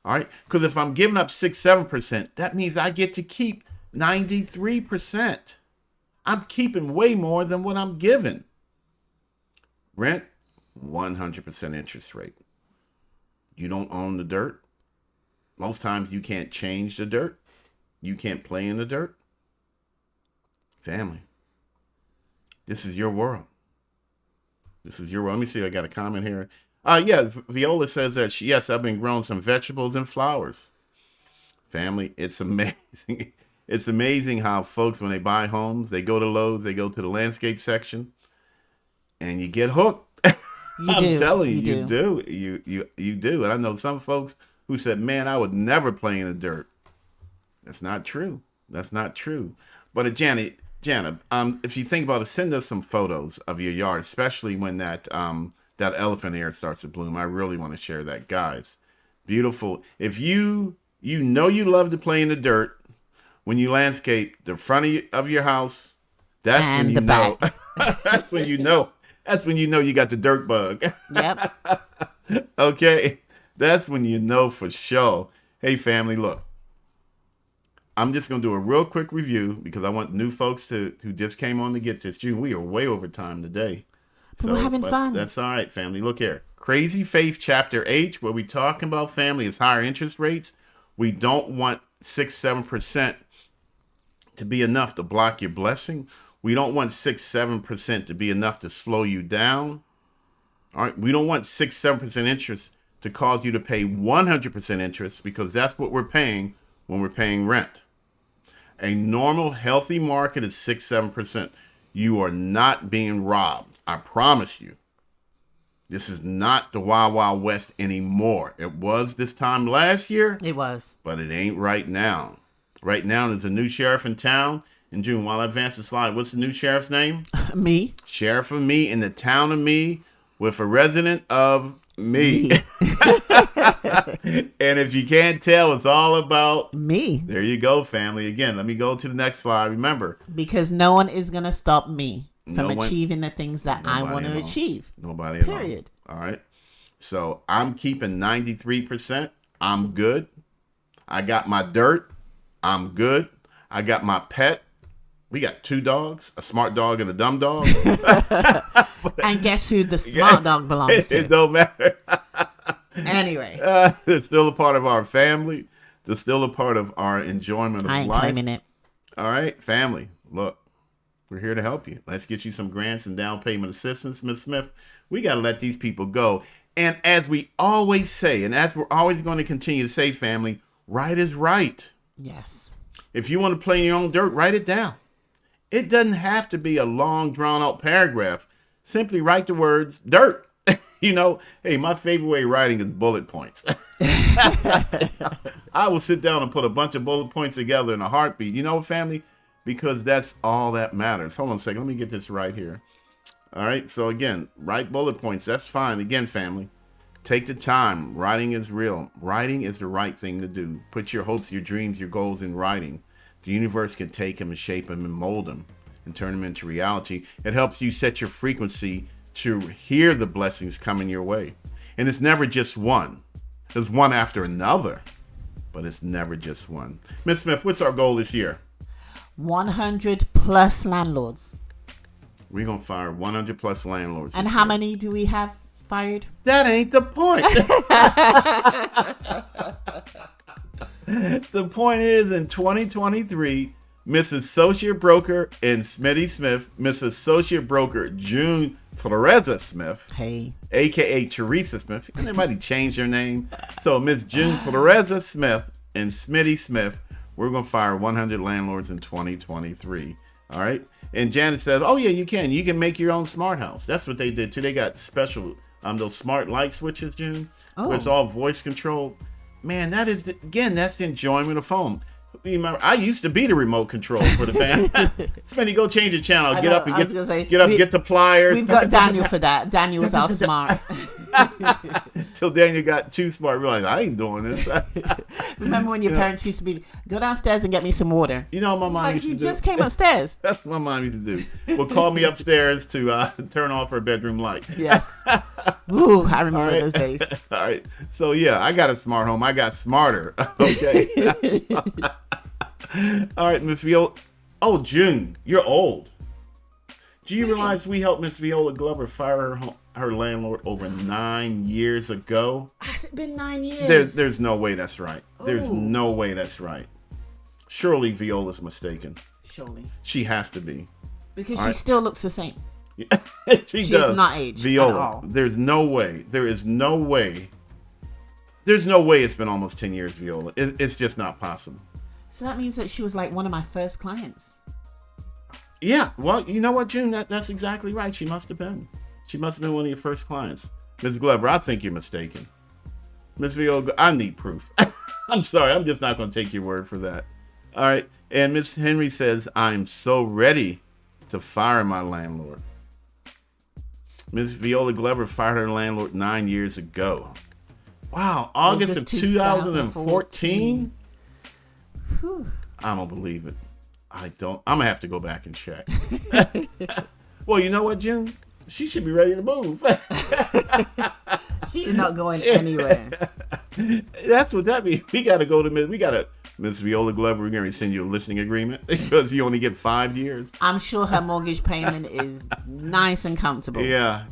All right? Because if I'm giving up 6-7%, that means I get to keep 93%. I'm keeping way more than what I'm giving. Rent, 100% interest rate. You don't own the dirt. Most times you can't change the dirt. You can't play in the dirt. Family, this is your world. This is your world. Let me see. I got a comment here. Yeah, Viola says that, yes, I've been growing some vegetables and flowers. Family, it's amazing. It's amazing how folks, when they buy homes, they go to Lowe's, they go to the landscape section, and you get hooked. I'm telling you, you do. You do. And I know some folks who said, man, I would never play in the dirt. That's not true. That's not true. But Janet, if you think about it, send us some photos of your yard, especially when that elephant ear starts to bloom. I really want to share that, guys. Beautiful. If you know you love to play in the dirt, when you landscape the front of your house, that's And when you the know. back. That's when you know. That's when you know you got the dirt bug. Yep. Okay? That's when you know for sure. Hey, family, look. I'm just going to do a real quick review because I want new folks who just came on to get this. June, we are way over time today. But we're having fun. That's all right, family. Look here. Crazy Faith Chapter H, where we talking about, family, is higher interest rates. We don't want 6-7% to be enough to block your blessing. We don't want 6-7% to be enough to slow you down. All right. We don't want 6-7% interest to cause you to pay 100% interest, because that's what we're paying when we're paying rent. A normal, healthy market is 6-7%. You are not being robbed. I promise you. This is not the Wild Wild West anymore. It was this time last year, It was. but it ain't right now. Right now, there's a new sheriff in town. And June, while I advance the slide, what's the new sheriff's name? Me. Sheriff of me in the town of me with a resident of me. And if you can't tell, it's all about Me. There you go, family. Again, let me go to the next slide. Remember, Because no one is going to stop me from No one- achieving the things that I Nobody want to at all. achieve. nobody at all. Period. All right. So I'm keeping 93%. I'm good. I got my dirt. I'm good. I got my pet. We got 2 dogs, a smart dog and a dumb dog. And guess who the smart dog belongs It to? don't matter. Anyway, It's still a part of our family. It's still a part of our enjoyment of I ain't life. claiming it. All right, family. Look, we're here to help you. Let's get you some grants and down payment assistance, Ms. Smith. We got to let these people go. And as we always say, and as we're always going to continue to say, family, right is right. Yes. If you want to play in your own dirt, write it down. It doesn't have to be a long, drawn-out paragraph. Simply write the words dirt. You know, hey, my favorite way of writing is bullet points. I will sit down and put a bunch of bullet points together in a heartbeat. You know, family? Because that's all that matters. Hold on a second. Let me get this right here. All right. So again, write bullet points. That's fine. Again, family, take the time. Writing is real. Writing is the right thing to do. Put your hopes, your dreams, your goals in writing. The universe can take them and shape them and mold them and turn them into reality. It helps you set your frequency to hear the blessings coming your way. And it's never just one. There's one after another, but it's never just one. Miss Smith, what's our goal this year? 100 plus landlords. We're going to fire 100 plus landlords. And how many do we have fired? That ain't the point. The point is, in 2023, Miss Associate Broker and Smitty Smith, Miss Associate Broker June Floreza Smith, Hey. a.k.a. Teresa Smith. Can anybody change their name? So Miss June Floreza Smith and Smitty Smith, we're going to fire 100 landlords in 2023. All right? And Janet says, oh, yeah, you can. You can make your own smart house. That's what they did, too. They got special, those smart light switches, June, where it's all voice controlled. Man, that is, that's the enjoyment of home. Remember, I used to be the remote control for the fan. Smitty, go change the channel. Get up and get the pliers. We've got Daniel for that. Daniel's our smart. Till Daniel got too smart. Realized I ain't doing this. Remember when your parents used to be, go downstairs and get me some water. You know what my mom used to do? You just came upstairs. That's what my mom used to do. Well, call me upstairs to turn off her bedroom light. Yes. Ooh, I remember those days. All right. So, yeah, I got a smart home. I got smarter. Okay. All right, Miss Viola. Oh, June, you're old. Do you realize we helped Miss Viola Glover fire her landlord over 9 years ago? Has it been 9 years? There's no way that's right. There's no way that's right. Surely Viola's mistaken. Surely. She has to be. Because she still looks the same. She does. Has not aged Viola, at all. There's no way. There is no way. There's no way it's been almost 10 years, Viola. It's just not possible. So that means that she was like one of my first clients. Yeah, well, you know what, June? That's exactly right. She must have been. She must have been one of your first clients. Ms. Glover, I think you're mistaken. Ms. Viola, I need proof. I'm sorry. I'm just not going to take your word for that. All right. And Ms. Henry says, I'm so ready to fire my landlord. Ms. Viola Glover fired her landlord 9 years ago. Wow. August of 2014? I don't believe it. I'm gonna have to go back and check. Well, you know what, June? She should be ready to move. She's not going anywhere. That's what that means. We gotta go to Miss Viola Glover. We're gonna send you a listening agreement because you only get 5 years. I'm sure her mortgage payment is nice and comfortable. Yeah.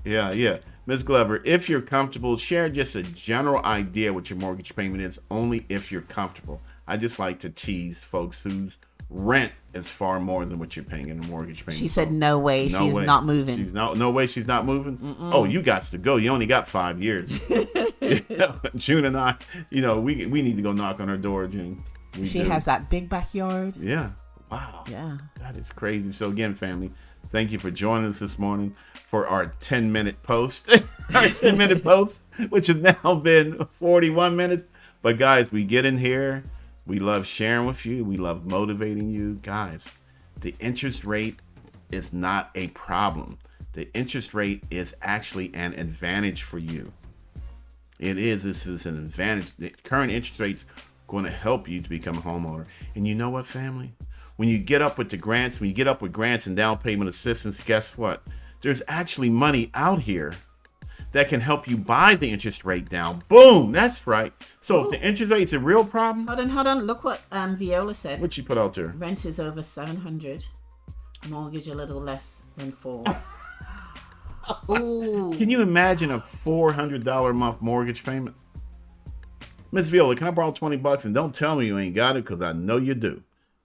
Ms. Glover, if you're comfortable, share just a general idea what your mortgage payment is, only if you're comfortable. I just like to tease folks whose rent is far more than what you're paying in a mortgage payment. She said, no way, she's not moving. No way she's not moving? Oh, you got to go. You only got 5 years. June and I, we need to go knock on her door, June. She has that big backyard. Yeah. Wow. Yeah. That is crazy. So again, family, thank you for joining us this morning for our 10-minute post. Our 10-minute post, which has now been 41 minutes. But guys, we get in here. We love sharing with you. We love motivating you. Guys, the interest rate is not a problem. The interest rate is actually an advantage for you. It is. This is an advantage. The current interest rate's going to help you to become a homeowner. And you know what, family? When you get up with the grants, when you get up with grants and down payment assistance, guess what? There's actually money out here that can help you buy the interest rate down. Boom, that's right. So if the interest rate is a real problem. Hold on. Look what Viola said. What she put out there? Rent is over $700. Mortgage a little less than $400. Ooh. Can you imagine a $400 a month mortgage payment? Miss Viola, can I borrow $20 and don't tell me you ain't got it because I know you do.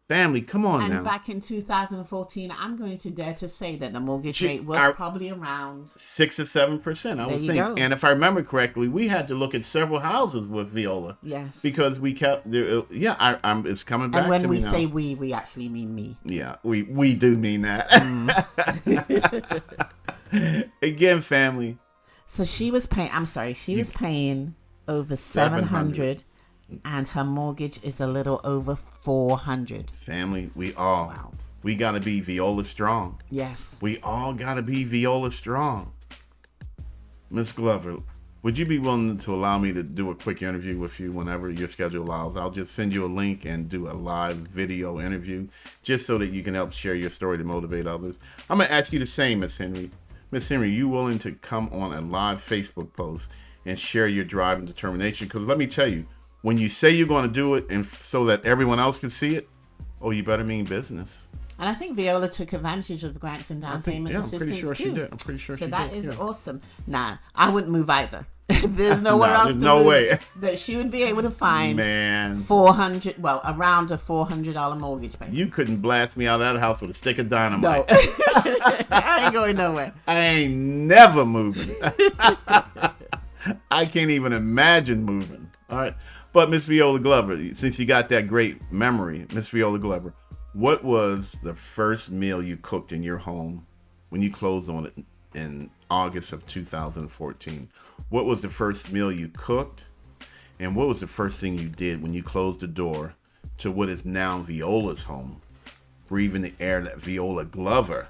Family, come on now. And back in 2014, I'm going to dare to say that the mortgage rate was probably around 6 or 7%, I would think. Go. And if I remember correctly, we had to look at several houses with Viola. Yes. Because we kept, it's coming back to me now. And when we say we actually mean me. Yeah, we do mean that. Again, family. So she was paying, was paying over $700. And her mortgage is a little over $400. Family, we all We got to be Viola strong. Yes. We all got to be Viola strong. Miss Glover, would you be willing to allow me to do a quick interview with you whenever your schedule allows? I'll just send you a link and do a live video interview just so that you can help share your story to motivate others. I'm going to ask you the same, Miss Henry. Miss Henry, you willing to come on a live Facebook post and share your drive and determination? Because let me tell you, when you say you're going to do it and so that everyone else can see it, oh, you better mean business. And I think Viola took advantage of the grants and down payment assistance I'm pretty sure too. she did. I'm pretty sure she did. So that is yeah. awesome. Nah, I wouldn't move either. There's nowhere else there's to no move way. that she would be able to find Man, around a $400 mortgage payment. you couldn't blast me out of that house with a stick of dynamite. No. I ain't going nowhere. I ain't never moving. I can't even imagine moving. All right. But Miss Viola Glover, since you got that great memory, Miss Viola Glover, what was the first meal you cooked in your home when you closed on it in August of 2014? What was the first meal you cooked? And what was the first thing you did when you closed the door to what is now Viola's home, breathing the air that Viola Glover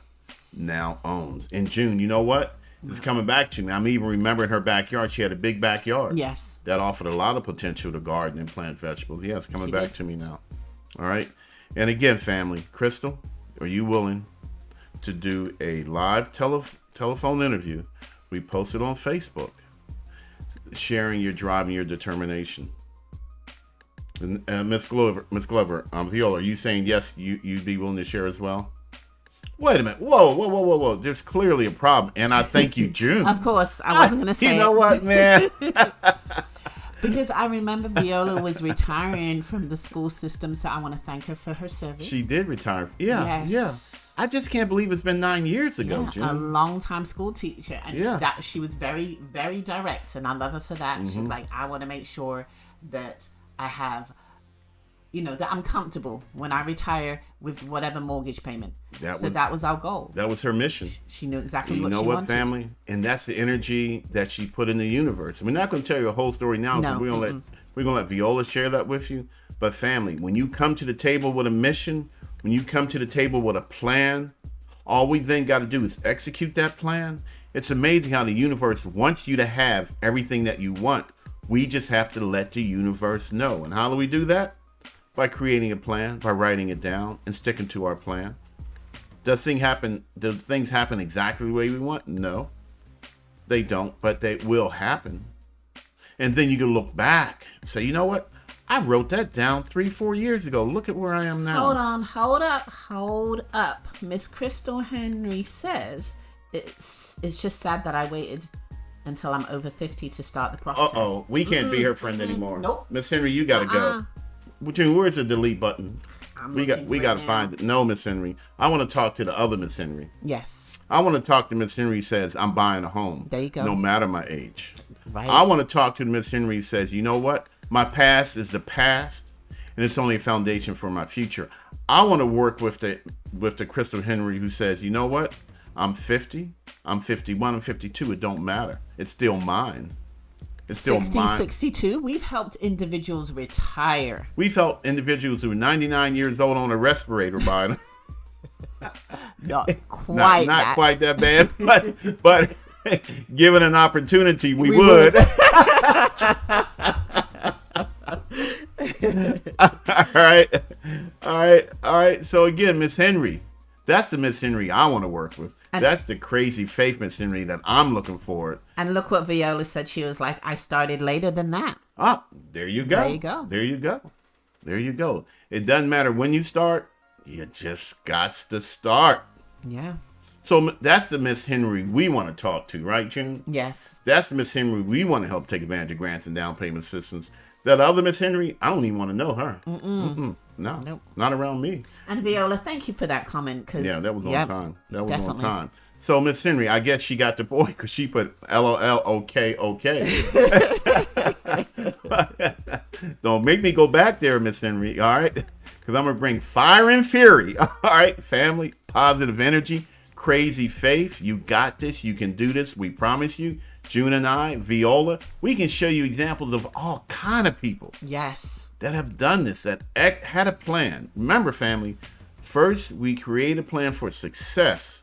now owns? In June, you know what? It's coming back to me. I'm even remembering her backyard. She had a big backyard. Yes. That offered a lot of potential to garden and plant vegetables. Yeah, it's coming back to me now. All right. And again, family, Crystal, are you willing to do a live telephone interview? We posted on Facebook, sharing your drive and your determination. And Miss Glover, Viola, are you saying yes? You'd be willing to share as well? Wait a minute. Whoa. There's clearly a problem. And I thank you, June. Of course. I wasn't going to say You know what, man? Because I remember Viola was retiring from the school system, so I want to thank her for her service. She did retire. Yeah, Yes. yeah. I just can't believe it's been 9 years ago, Yeah, June. a long-time school teacher. And Yeah. she was very, very direct, and I love her for that. Mm-hmm. She's like, I want to make sure that I have, that I'm comfortable when I retire with whatever mortgage payment. That was our goal. That was her mission. She knew exactly You what know she what, wanted. family? And that's the energy that she put in the universe. We're not going to tell you a whole story now. No. We're gonna let Viola share that with you. But family, when you come to the table with a mission, when you come to the table with a plan, all we then got to do is execute that plan. It's amazing how the universe wants you to have everything that you want. We just have to let the universe know. And how do we do that? By creating a plan, by writing it down and sticking to our plan. Does things happen exactly the way we want? No, they don't, but they will happen. And then you can look back and say, you know what? I wrote that down 3-4 years ago. Look at where I am now. Hold up. Miss Crystal Henry says it's just sad that I waited until I'm over 50 to start the process. Uh-oh, we can't be her friend anymore. Nope. Miss Henry, you gotta go. June, where's the delete button? We gotta find it. No, Miss Henry. I want to talk to the other Miss Henry. Yes. I want to talk to Miss Henry who says I'm buying a home. There you go. No matter my age. Right. I want to talk to Miss Henry who says, you know what? My past is the past, and it's only a foundation for my future. I want to work with the Crystal Henry who says, you know what? I'm 50, I'm 51, I'm 52. It don't matter. It's still mine. It's still 60, mine. 62, we've helped individuals retire. We've helped individuals who are 99 years old on a respirator buying. Not quite not quite that bad, but given an opportunity, we would. All right. So again, Miss Henry, that's the Miss Henry I want to work with. That's the crazy faith Miss Henry that I'm looking for. And look what Viola said. She was like, I started later than that. Ah, there you go. There you go. There you go. There you go. It doesn't matter when you start. You just got to start. Yeah. So that's the Miss Henry we want to talk to, right, June? Yes. That's the Miss Henry we want to help take advantage of grants and down payment assistance. That other Miss Henry, I don't even want to know her. No, Nope. Not around me. And Viola, thank you for that comment. Yeah, that was on time. That was definitely. on time. So Miss Henry, I guess she got the point because she put LOL, okay. Don't make me go back there, Miss Henry, all right? Because I'm going to bring fire and fury, all right? Family, positive energy, crazy faith. You got this. You can do this. We promise you. June and I, Viola, we can show you examples of all kind of people Yes. that have done this, that had a plan. Remember, family, First, we create a plan for success,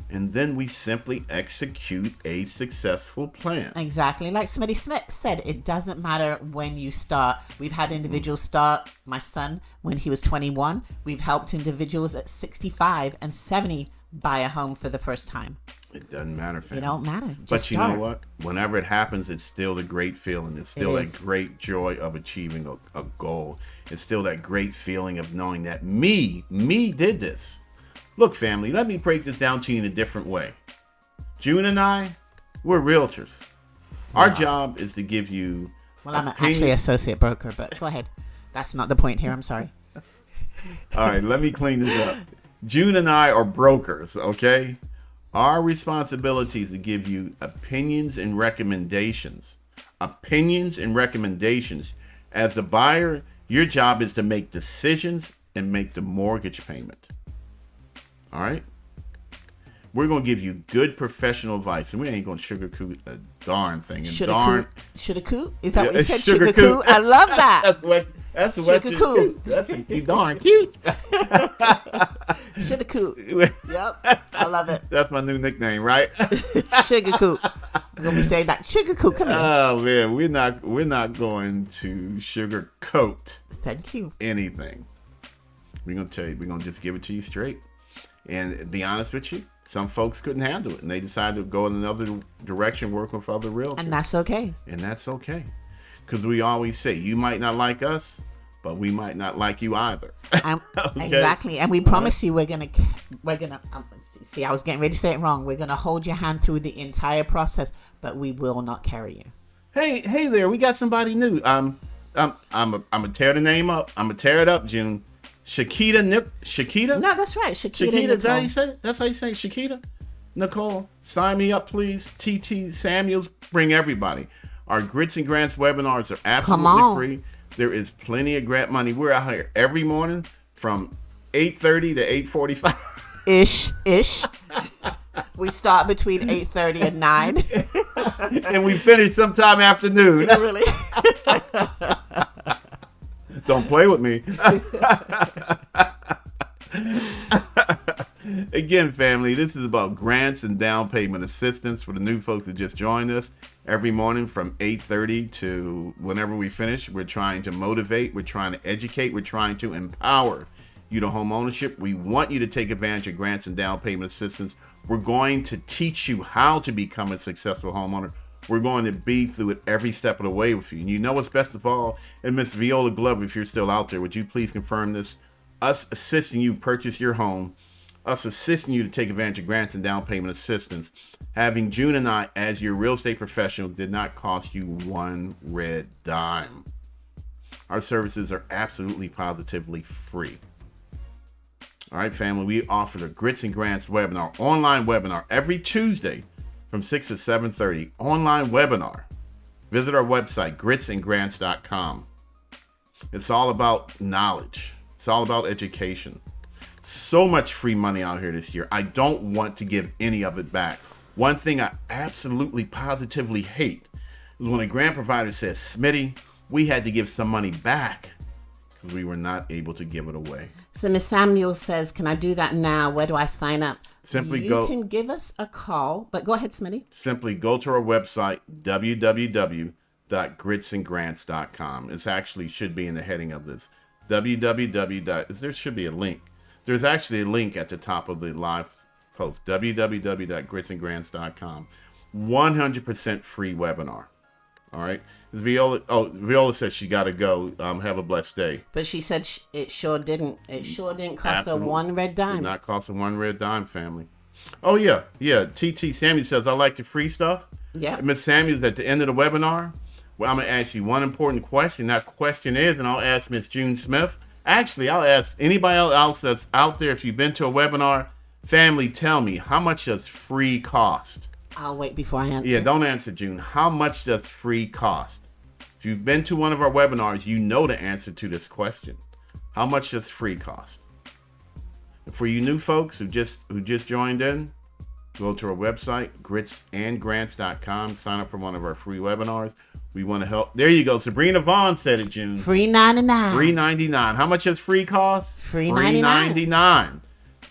and then we simply execute a successful plan. Exactly. Like Smitty Smith said, it doesn't matter when you start. We've had individuals start, my son, when he was 21. We've helped individuals at 65 and 70 buy a home for the first time. It doesn't matter, fam. It don't matter. Just But you start. know what? Whenever it happens, it's still the great feeling. It's still It is. that great joy of achieving a goal. It's still that great feeling of knowing that me did this. Look, family, let me break this down to you in a different way. June and I, we're realtors. Our job is to give you Well, I'm opinion- actually an associate broker, but go ahead. That's not the point here. I'm sorry. All right, let me clean this up. June and I are brokers, okay? Our responsibility is to give you opinions and recommendations. Opinions and recommendations. As the buyer, your job is to make decisions and make the mortgage payment. All right? We're going to give you good professional advice, and we ain't going to sugarcoat a darn thing. And darn, Shoulda coot? Is that what you said? sugar Sugar coot. coot? I love that. that's the Sugar Western coot. coot. That's he darn cute. Shoulda coot. Yep. I love it. That's my new nickname, right? Sugar coot. I'm going to be saying that. Sugar coot. Come here. Oh man, we're not going to sugarcoat Thank you. anything. We're gonna tell you, we're gonna just give it to you straight. And be honest with you, some folks couldn't handle it, and they decided to go in another direction, working with other realtors, And that's okay. and that's okay. Because we always say, you might not like us, but we might not like you either. Okay. Exactly. And we promise you we're gonna see, I was getting ready to say it wrong. We're gonna hold your hand through the entire process, but we will not carry you. Hey there, we got somebody new. I'm gonna tear the name up. I'm gonna tear it up, June. Shakita. No, that's right. Shakita. Shakita, is that how Nicole. you say it? That's how you say it, Shakita? Nicole, sign me up, please. TT Samuels, bring everybody. Our Grits and Grants webinars are Come absolutely on. free. There is plenty of grant money. We're out here every morning from 8:30 to 8:45. Ish. We start between 8:30 and 9. And we finish sometime afternoon. Really? Don't play with me. Again, family, this is about grants and down payment assistance for the new folks that just joined us. Every morning from 8:30 to whenever we finish, we're trying to motivate, we're trying to educate, we're trying to empower you to home ownership. We want you to take advantage of grants and down payment assistance. We're going to teach you how to become a successful homeowner. We're going to be through it every step of the way with you. And you know what's best of all? And Miss Viola Glover, if you're still out there, would you please confirm this? Us assisting you purchase your home, us assisting you to take advantage of grants and down payment assistance, having June and I as your real estate professionals did not cost you one red dime. Our services are absolutely positively free. All right, family, we offer the Grits and Grants webinar, online webinar every Tuesday from 6 to 7:30, online webinar. Visit our website, gritsandgrants.com. It's all about knowledge. It's all about education. So much free money out here this year. I don't want to give any of it back. One thing I absolutely positively hate is when a grant provider says, Smitty, we had to give some money back because we were not able to give it away. So Miss Samuel says, can I do that now? Where do I sign up? Simply you go- can give us a call, but go ahead, Smitty. Simply go to our website, www.gritsandgrants.com. It actually should be in the heading of this. There should be a link. There's actually a link at the top of the live post, www.gritsandgrants.com. 100% free webinar. All right. Viola says she got to go. Have a blessed day. But she said it sure didn't. It sure didn't cost Absolutely. her one red Did dime. not cost a one red dime, family. Oh, yeah. TT Samuel says, I like the free stuff. Yeah. Miss Samuels, at the end of the webinar, well, I'm going to ask you one important question. That question is, and I'll ask Miss June Smith. Actually, I'll ask anybody else that's out there, if you've been to a webinar, family, tell me, how much does free cost? I'll wait before I answer. Yeah, don't answer, June. How much does free cost? If you've been to one of our webinars, you know the answer to this question. How much does free cost? And for you new folks who just joined in, go to our website, gritsandgrants.com, sign up for one of our free webinars. We want to help. There you go. Sabrina Vaughn said it, June. Free 99. $3.99. How much does free cost? Free 99. $3.99.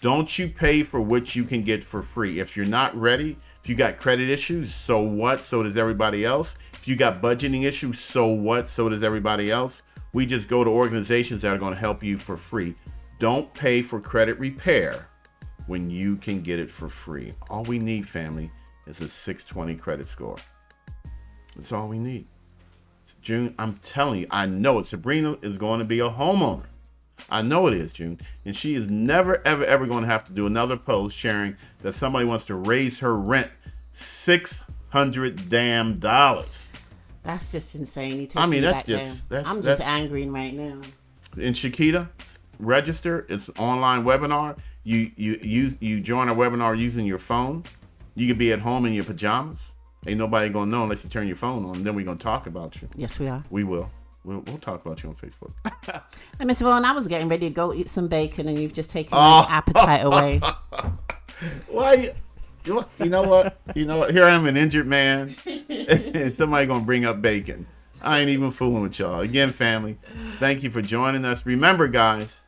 Don't you pay for what you can get for free. If you're not ready, if you got credit issues, so what? So does everybody else. If you got budgeting issues, so what? So does everybody else. We just go to organizations that are going to help you for free. Don't pay for credit repair when you can get it for free. All we need, family, is a 620 credit score. That's all we need. June, I'm telling you, I know it. Sabrina is going to be a homeowner. I know it is, June. And she is never, ever, ever going to have to do another post sharing that somebody wants to raise her rent $600 damn. That's just insane. You take I mean, me that's back just, there. that's, I'm that's, just angry right now. And Shakita, register. It's an online webinar. You join our webinar using your phone. You can be at home in your pajamas. Ain't nobody gonna know unless you turn your phone on. Then we're gonna talk about you. Yes, we are. We will. We'll talk about you on Facebook. Hey, Mr. Vaughn, I was getting ready to go eat some bacon, and you've just taken my appetite away. Why? You know what? You know what? Here I am, an injured man, and somebody gonna bring up bacon. I ain't even fooling with y'all. Again, family, thank you for joining us. Remember, guys,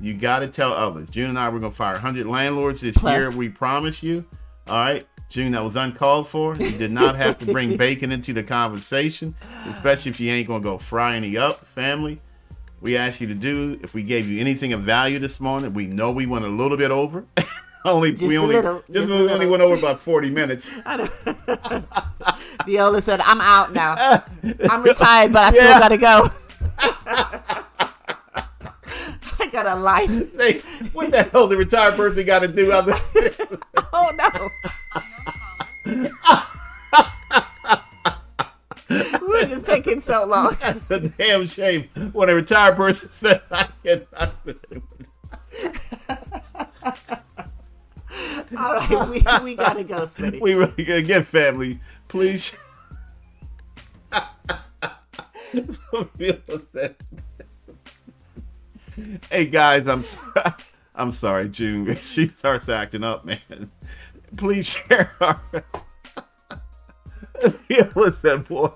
you got to tell others. June and I, we're gonna fire 100 landlords this year. We promise you. All right. June, that was uncalled for. You did not have to bring bacon into the conversation, especially if you ain't going to go fry any up, family. We asked you to do, if we gave you anything of value this morning, we know we went a little bit over. We only went over about 40 minutes. Viola said, I'm out now. I'm retired, but I still got to go. I got a life. Hey, what the hell the retired person got to do? Oh, no. We're just taking so long. That's a damn shame when a retired person said I cannot. All right, we gotta go, Smitty. We really gotta get family. Please. Hey guys, I'm sorry, June. She starts acting up, man. Please share our. Listen, boy.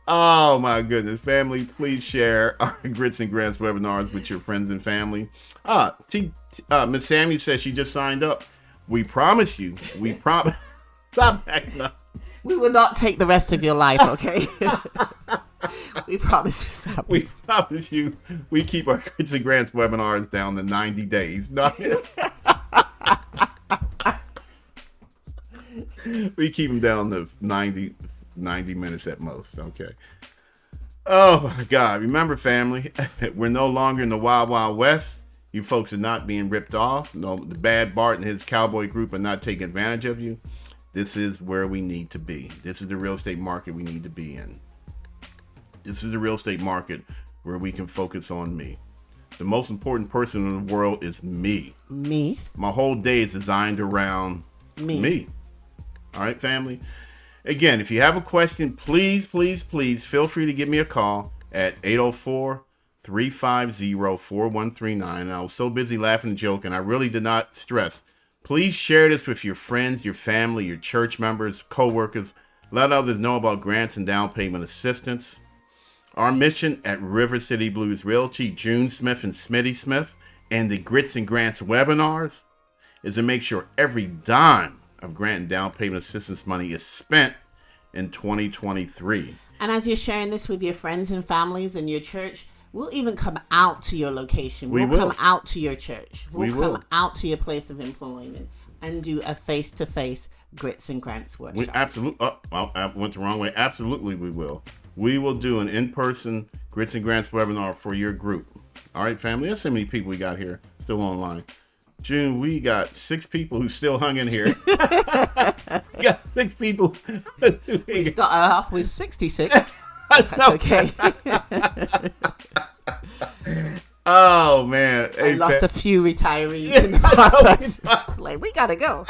Oh my goodness, family! Please share our Grits and Grants webinars with your friends and family. Miss Sammy says she just signed up. We promise you. We promise. Stop acting up. We will not take the rest of your life, okay? We promise. We promise you. We keep our Grits and Grants webinars down to 90 days. We keep them down to 90 minutes at most. Okay. Oh my God. Remember, family, we're no longer in the Wild Wild West. You folks are not being ripped off. No, the bad Bart and his cowboy group are not taking advantage of you. This is where we need to be. This is the real estate market we need to be in. This is the real estate market where we can focus on me. The most important person in the world is me. Me. My whole day is designed around me. All right, family. Again, if you have a question, please feel free to give me a call at 804-350-4139. I was so busy laughing and joking, I really did not stress. Please share this with your friends, your family, your church members, co-workers. Let others know about grants and down payment assistance. Our mission at River City Blues Realty, June Smith and Smitty Smith, and the Grits and Grants webinars is to make sure every dime of grant and down payment assistance money is spent in 2023. And as you're sharing this with your friends and families and your church, we'll even come out to your location. We'll come out to your church. We'll come out to your place of employment and do a face-to-face Grits and Grants workshop. We absolutely. I went the wrong way. Absolutely, we will. We will do an in-person Grits and Grants webinar for your group. All right, family. That's how many people we got here still online. June, we got 6 people who still hung in here. We got 6 people. We started off with 66. That's okay. Oh, man. I lost a few retirees in the process. Like, we got to go.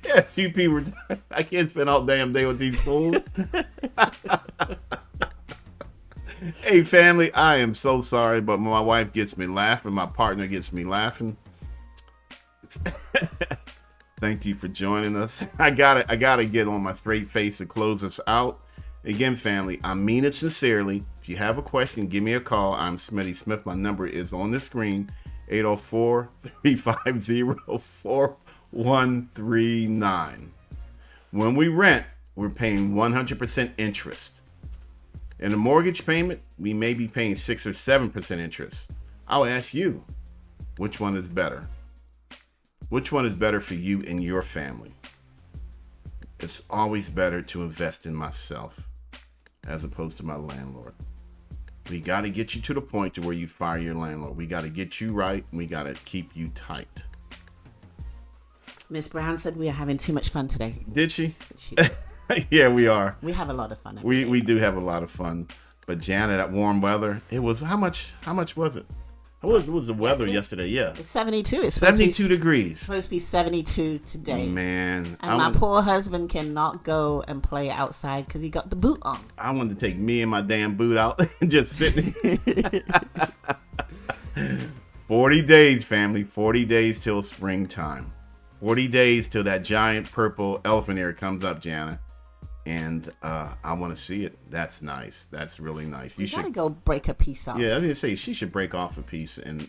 Yeah, a few people. I can't spend all damn day with these fools. Hey, family, I am so sorry, but my wife gets me laughing. My partner gets me laughing. Thank you for joining us. I gotta get on my straight face to close us out. Again, family, I mean it sincerely. If you have a question, give me a call. I'm Smitty Smith. My number is on the screen, 804-350-4139. When we rent, we're paying 100% interest. In a mortgage payment, we may be paying 6 or 7% interest. I'll ask you, which one is better? Which one is better for you and your family? It's always better to invest in myself as opposed to my landlord. We got to get you to the point to where you fire your landlord. We got to get you right, and we got to keep you tight. Miss Brown said we are having too much fun today. Did she? Yeah, we are. We have a lot of fun. We do have a lot of fun. But Janet, that warm weather, it was how much was it? What was the weather yesterday? Yeah. It's 72. It's 72 degrees. It's supposed to be 72 today. Man. And my poor husband cannot go and play outside because he got the boot on. I wanted to take me and my damn boot out and just sit. 40 days, family. 40 days till springtime. 40 days till that giant purple elephant ear comes up, Jana. And I want to see it. That's nice. That's really nice. You gotta go break a piece off. Yeah, I was gonna say she should break off a piece and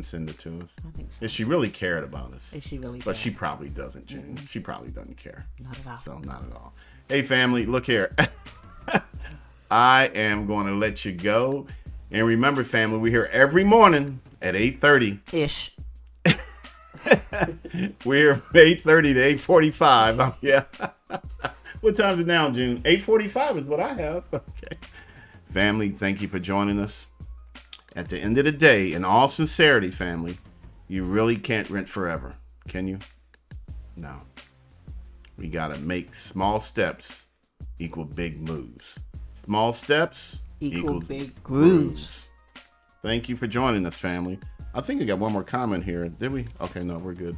send it to us. I think so. If she really cared about us. If she really But did. she probably doesn't, Jane. Mm-hmm. She probably doesn't care. Not at all. So not at all. Hey family, look here. I am going to let you go. And remember, family, we're here every morning at 8:30. Ish. We're 8:30 to 8:45. Yeah. What time is it now, June? 8:45 is what I have. Okay. Family, thank you for joining us. At the end of the day, in all sincerity, family, you really can't rent forever, can you? No. We got to make small steps equal big moves. Small steps Equal equals big grooves. Thank you for joining us, family. I think we got one more comment here. Did we? Okay, no, we're good.